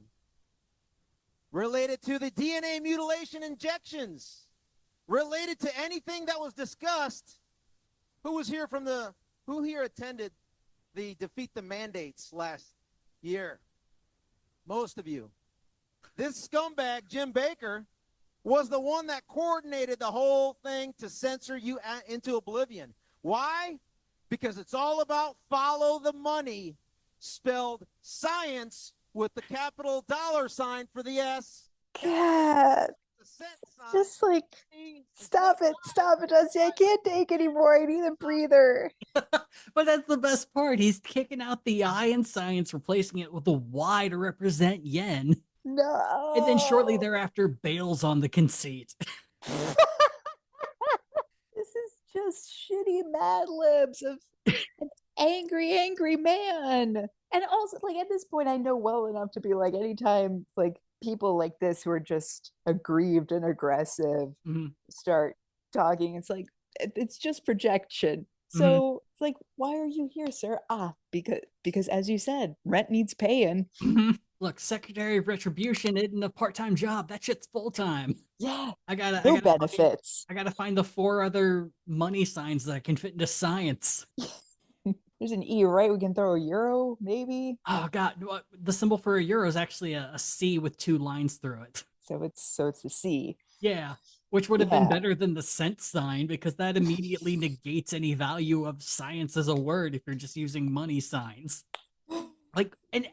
related to the DNA mutilation injections, related to anything that was discussed. Who here attended the Defeat the Mandates last year? Most of you. This scumbag, Jim Baker, was the one that coordinated the whole thing to censor you into oblivion. Why? Because it's all about follow the money, spelled science with the capital $ for the S. God. Just like, stop it, Dusty. I can't take anymore. I need a breather. But that's the best part. He's kicking out the I in science, replacing it with a Y to represent yen. No. And then shortly thereafter bails on the conceit. This is just shitty Mad Libs of an angry man. And also, like, at this point, I know well enough to be like, anytime, like, people like this who are just aggrieved and aggressive start talking, it's like, it's just projection. So it's like, why are you here, sir? Because as you said, rent needs paying. Look, Secretary of Retribution isn't a part-time job. That shit's full-time. Yeah. I gotta benefits. I gotta find the 4 other money signs that I can fit into science. There's an E, right? We can throw a euro, maybe. Oh god, the symbol for a euro is actually a C with 2 lines through it. So it's the C. Yeah, which would have been better than the cent sign, because that immediately negates any value of science as a word if you're just using money signs. Like an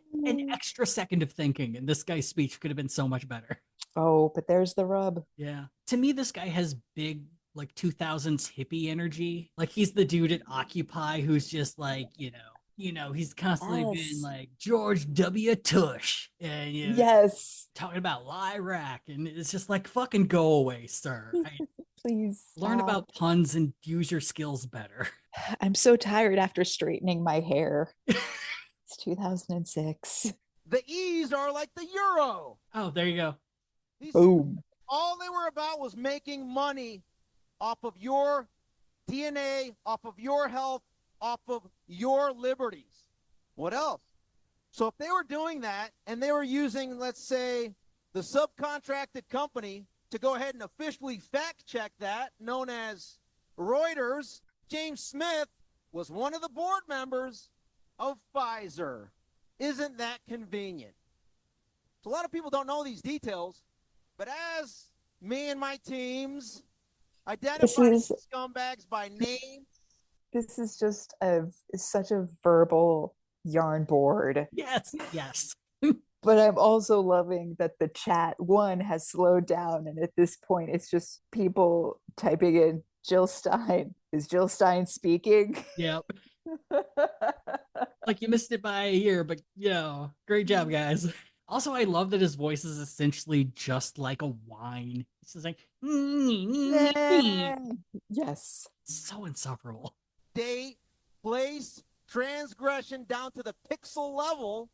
extra second of thinking in this guy's speech could have been so much better. Oh, but there's the rub. Yeah. To me, this guy has big, like, 2000s hippie energy. Like, he's the dude at Occupy who's just like, he's constantly been like George W. Tush and talking about Lyrac, and it's just like, fucking go away, sir. Please learn about puns and use your skills better. I'm so tired after straightening my hair. It's 2006. The E's are like the euro. Oh, there you go. Boom. All they were about was making money off of your DNA, off of your health, off of your liberties. What else? So if they were doing that and they were using, let's say, the subcontracted company to go ahead and officially fact check that, known as Reuters, James Smith was one of the board members of Pfizer. Isn't that convenient? So a lot of people don't know these details, but as me and my teams identify these scumbags by name. This is just such a verbal yarn board. Yes. But I'm also loving that the chat, one, has slowed down, and at this point it's just people typing in Jill Stein. Is Jill Stein speaking? Yep. Like, you missed it by a year, but great job, guys. Also, I love that his voice is essentially just like a whine. It's just like, yes. So insufferable. Date, place, transgression down to the pixel level.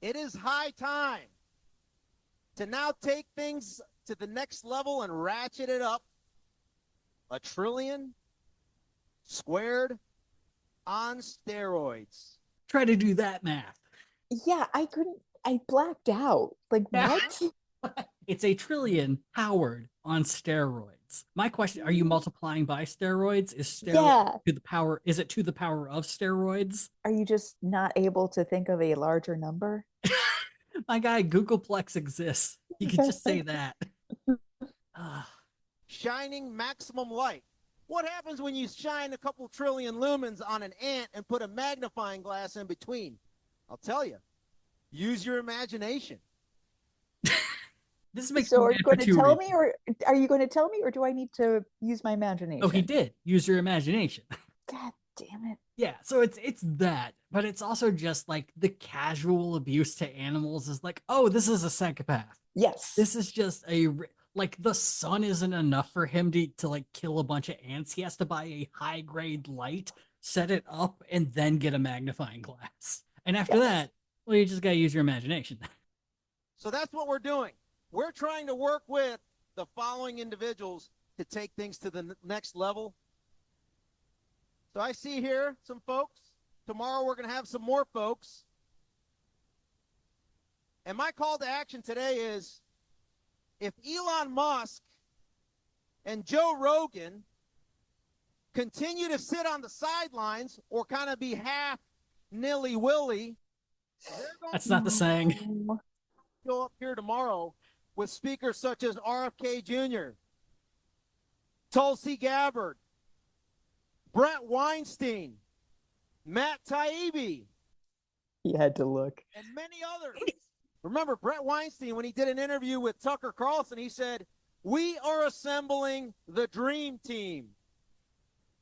It is high time to now take things to the next level and ratchet it up. $1 trillion squared on steroids. Try to do that math. Yeah, I blacked out. Like, what? It's $1 trillion powered on steroids. My question, are you multiplying by steroids? Is it to the power of steroids? Are you just not able to think of a larger number? My guy, Googleplex exists. You can just say that. shining maximum light. What happens when you shine a couple trillion lumens on an ant and put a magnifying glass in between? I'll tell you. Use your imagination. This makes So me are you mad for going to two tell reasons. me, or are you going to tell me, or do I need to use my imagination? Oh, he did. Use your imagination. God damn it. Yeah, so it's that, but it's also just like the casual abuse to animals is like, oh, this is a psychopath. Yes. This is just like the sun isn't enough for him to like kill a bunch of ants. He has to buy a high grade light, set it up, and then get a magnifying glass. And after that, well, you just gotta use your imagination. So that's what we're doing. We're trying to work with the following individuals to take things to the next level. So I see here some folks. Tomorrow we're going to have some more folks. And my call to action today is, if Elon Musk and Joe Rogan continue to sit on the sidelines or kind of be half nilly-willy, That's not the saying. Go up here tomorrow with speakers such as RFK Jr., Tulsi Gabbard, Brett Weinstein, Matt Taibbi. He had to look. And many others. Remember, Brett Weinstein, when he did an interview with Tucker Carlson, he said, "We are assembling the dream team,"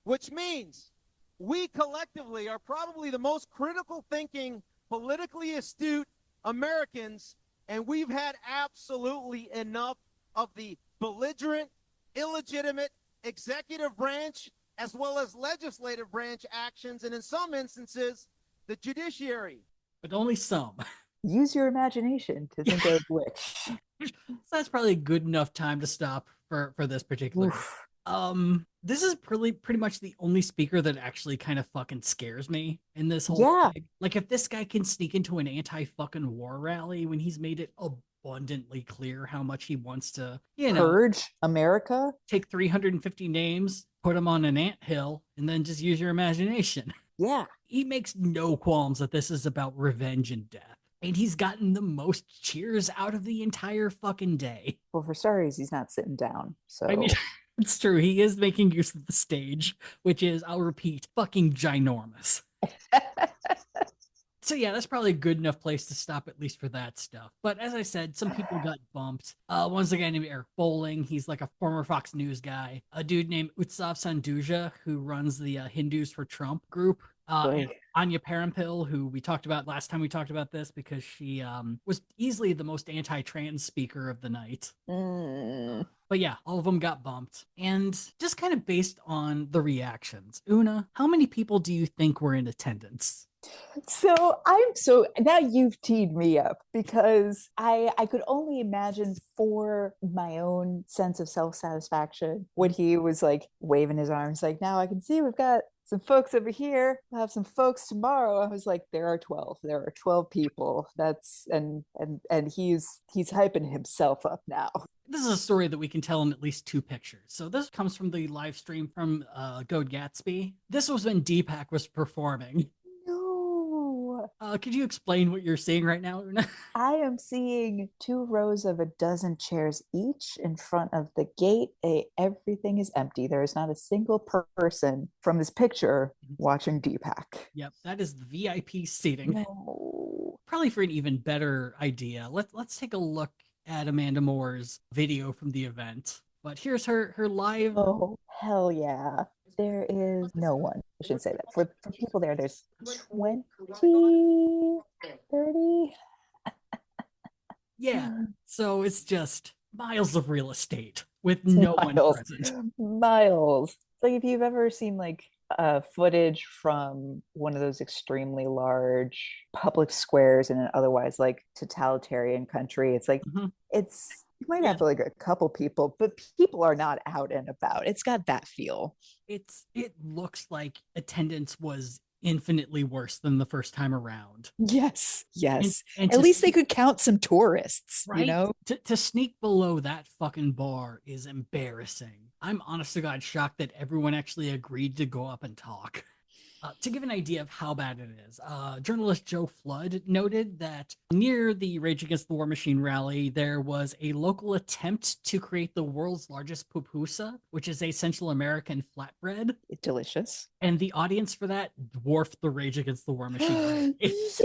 which means we collectively are probably the most critical thinking, politically astute Americans, and we've had absolutely enough of the belligerent, illegitimate executive branch as well as legislative branch actions, and in some instances, the judiciary. But only some. Use your imagination to think of which. So that's probably a good enough time to stop for this particular. Oof. This is pretty much the only speaker that actually kind of fucking scares me in this whole thing. Like, if this guy can sneak into an anti-fucking war rally when he's made it abundantly clear how much he wants to, purge America, take 350 names, put them on an anthill, and then just use your imagination. Yeah. He makes no qualms that this is about revenge and death. And he's gotten the most cheers out of the entire fucking day. Well, for starters, he's not sitting down. So I mean, it's true. He is making use of the stage, which is, I'll repeat, fucking ginormous. So yeah, that's probably a good enough place to stop, at least for that stuff. But as I said, some people got bumped. One's a guy named Eric Bolling. He's like a former Fox News guy. A dude named Utsav Sanduja, who runs the Hindus for Trump group. Anya Parampil, who we talked about last time we talked about this, because she was easily the most anti-trans speaker of the night. But yeah, all of them got bumped. And just kind of based on the reactions, Una, how many people do you think were in attendance? So now you've teed me up, because I could only imagine, for my own sense of self-satisfaction, when he was like waving his arms like, now I can see we've got some folks over here, we'll have some folks tomorrow. I was like, there are 12 people. That's and he's hyping himself up now. This is a story that we can tell in at least two pictures. So this comes from the live stream from Go Gatsby. This was when Deepak was performing. Could you explain what you're seeing right now, Una? I am seeing 2 rows of a dozen chairs each in front of the gate. Everything is empty. There is not a single person from this picture watching Deepak. Yep, that is the VIP seating. No. Probably for an even better idea, let's take a look at Amanda Moore's video from the event. But here's her live. Oh, hell yeah. There is no one. I shouldn't say that. For people there's 20, 30. Yeah. So it's just miles of real estate with no one present. Miles. It's like if you've ever seen like footage from one of those extremely large public squares in an otherwise like totalitarian country. It's like you might have like a couple people, but people are not out and about. It's got that feel. It looks like attendance was infinitely worse than the first time around. Yes. And at least they could count some tourists, right? You know? To sneak below that fucking bar is embarrassing. I'm honest to God shocked that everyone actually agreed to go up and talk. To give an idea of how bad it is, journalist Joe Flood noted that near the Rage Against the War Machine rally, there was a local attempt to create the world's largest pupusa, which is a Central American flatbread. Delicious. And the audience for that dwarfed the Rage Against the War Machine. Yes,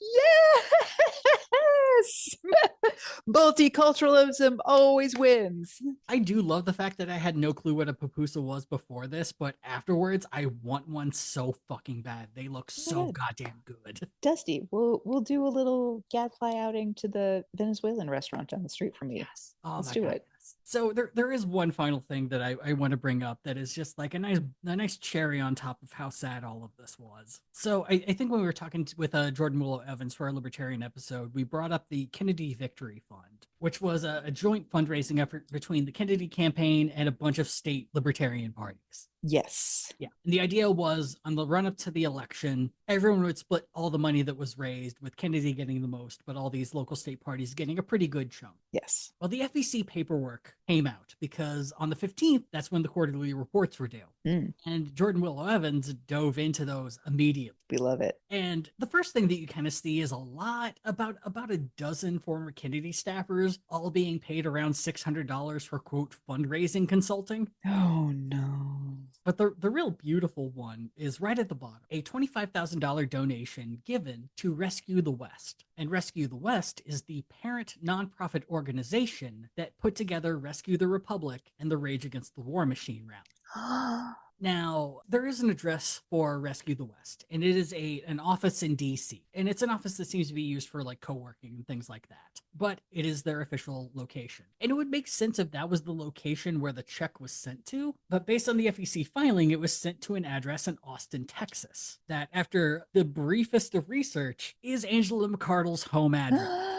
yes. Multiculturalism always wins. I do love the fact that I had no clue what a pupusa was before this, but afterwards I want one so fucking bad. They look so goddamn good. Dusty, we'll do a little gadfly outing to the Venezuelan restaurant down the street from me. Yes. Oh, let's do it. So there is one final thing that I want to bring up that is just like a nice cherry on top of how sad all of this was. So I think when we were talking with Jordan Willow Evans for our Libertarian episode, we brought up the Kennedy Victory Fund, which was a joint fundraising effort between the Kennedy campaign and a bunch of state Libertarian parties. Yes. Yeah. And the idea was on the run up to the election, everyone would split all the money that was raised, with Kennedy getting the most, but all these local state parties getting a pretty good chunk. Yes. Well, the FEC paperwork came out because on the 15th, that's when the quarterly reports were due. And Jordan Willow Evans dove into those immediately. We love it. And the first thing that you kind of see is about a dozen former Kennedy staffers all being paid around $600 for, quote, fundraising consulting. Oh, no. But the real beautiful one is right at the bottom, a $25,000 donation given to Rescue the West. And Rescue the West is the parent nonprofit organization that put together Rescue the Republic and the Rage Against the War Machine rally. Now, there is an address for Rescue the West, and it is an office in DC. And it's an office that seems to be used for like co-working and things like that. But it is their official location. And it would make sense if that was the location where the check was sent to. But based on the FEC filing, it was sent to an address in Austin, Texas. That, after the briefest of research, is Angela McArdle's home address.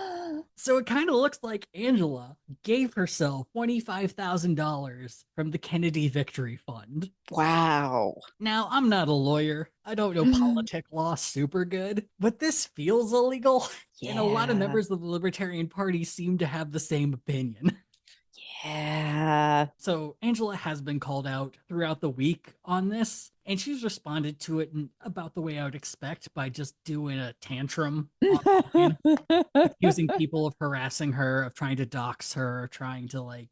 So it kind of looks like Angela gave herself $25,000 from the Kennedy Victory Fund. Wow. Now, I'm not a lawyer. I don't know politic law super good, but this feels illegal. Yeah. And a lot of members of the Libertarian Party seem to have the same opinion. Yeah. So Angela has been called out throughout the week on this, and she's responded to it in about the way I would expect, by just doing a tantrum online, accusing people of harassing her, of trying to dox her, trying to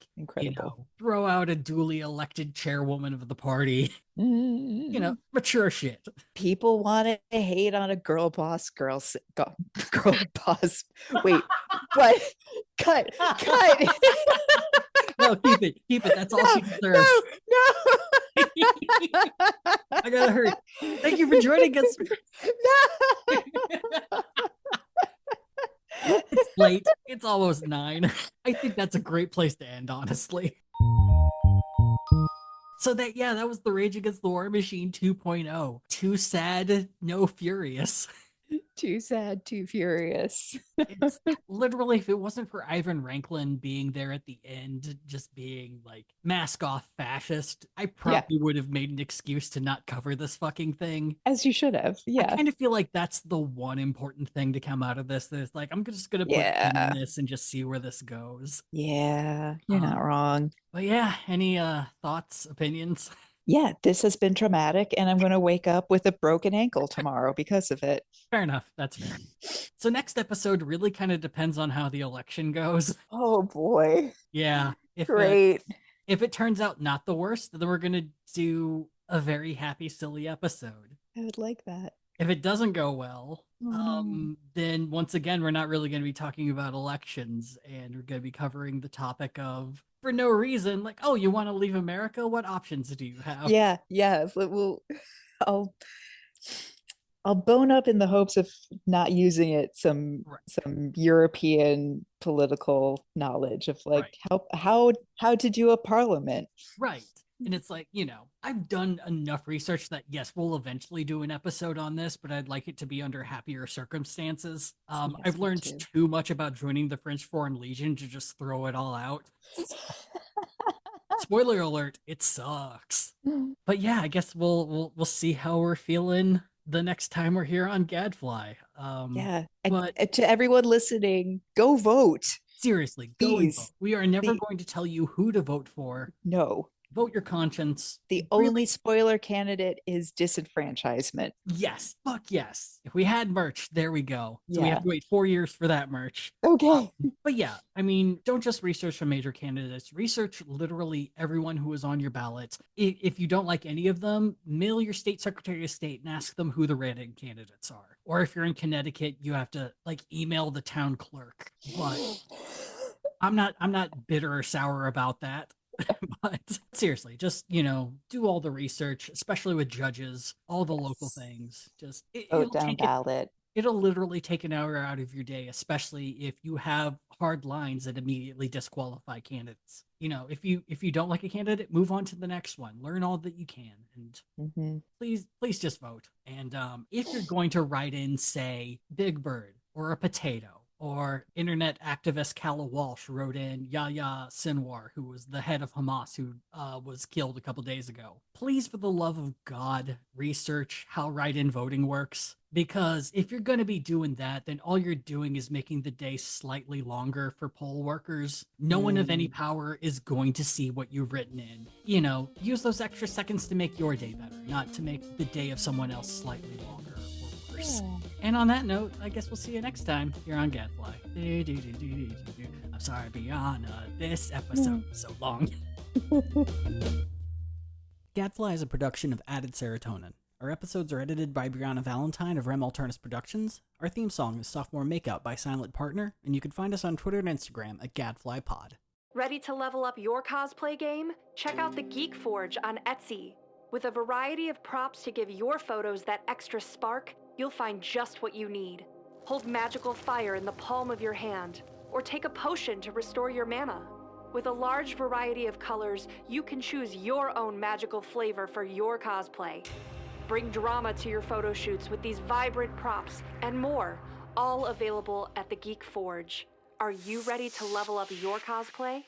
throw out a duly elected chairwoman of the party. Mature shit. People want to hate on a girl boss. Girl boss. Wait, what? Cut. No, keep it. That's all she deserves. No. I gotta hurry. Thank you for joining us. No. It's late. It's almost 9. I think that's a great place to end, honestly. So that was the Rage Against the War Machine 2.0. Too sad, no furious. Too sad, too furious. It's literally, if it wasn't for Ivan Ranklin being there at the end, just being like mask off fascist, I probably would have made an excuse to not cover this fucking thing. As you should have. Yeah. I kind of feel like that's the one important thing to come out of this. There's like, I'm just going to put in this and just see where this goes. Yeah, you're not wrong. But yeah, any thoughts, opinions? Yeah, this has been traumatic, and I'm going to wake up with a broken ankle tomorrow because of it. Fair enough. That's fair. So next episode really kind of depends on how the election goes. Oh, boy. Yeah. Great. If it turns out not the worst, then we're going to do a very happy, silly episode. I would like that. If it doesn't go well, then once again, we're not really going to be talking about elections, and we're going to be covering the topic of, for no reason, like, oh, you want to leave America? What options do you have? Yeah. I'll bone up in the hopes of not using it some European political knowledge of how to do a parliament. Right. And it's like, I've done enough research that, yes, we'll eventually do an episode on this, but I'd like it to be under happier circumstances. Yes, I've learned too much about joining the French Foreign Legion to just throw it all out. Spoiler alert, it sucks. But yeah, I guess we'll see how we're feeling the next time we're here on Gadfly. But to everyone listening, go vote. Seriously, go and vote. We are never going to tell you who to vote for. No. vote your conscience. The only spoiler candidate is disenfranchisement. Yes. Fuck yes. If we had merch, there we go. So we Yeah. have to wait 4 years for that merch. Okay. But yeah, I mean, don't just research the major candidates. Research literally everyone who is on your ballot. If you don't like any of them, mail your state secretary of state and ask them who the write-in candidates are. Or if you're in Connecticut, you have to like email the town clerk. But I'm not bitter or sour about that. But seriously, just, do all the research, especially with judges, all the local things. Just Vote down ballot. It'll literally take an hour out of your day, especially if you have hard lines that immediately disqualify candidates. If you don't like a candidate, move on to the next one. Learn all that you can, and please just vote. And if you're going to write in, say, Big Bird or a potato, or internet activist Calla Walsh wrote in Yahya Sinwar, who was the head of Hamas, who was killed a couple days ago. Please, for the love of God, research how write-in voting works. Because if you're going to be doing that, then all you're doing is making the day slightly longer for poll workers. No one of any power is going to see what you've written in. Use those extra seconds to make your day better, not to make the day of someone else slightly longer or worse. Yeah. And on that note, I guess we'll see you next time here on Gadfly. I'm sorry, Brianna, this episode is so long. Gadfly is a production of Added Serotonin. Our episodes are edited by Brianna Valentine of Rem Alternus Productions. Our theme song is Sophomore Makeout by Silent Partner, and you can find us on Twitter and Instagram at GadflyPod. Ready to level up your cosplay game? Check out the Geek Forge on Etsy. With a variety of props to give your photos that extra spark, you'll find just what you need. Hold magical fire in the palm of your hand, or take a potion to restore your mana. With a large variety of colors, you can choose your own magical flavor for your cosplay. Bring drama to your photo shoots with these vibrant props and more, all available at the Geek Forge. Are you ready to level up your cosplay?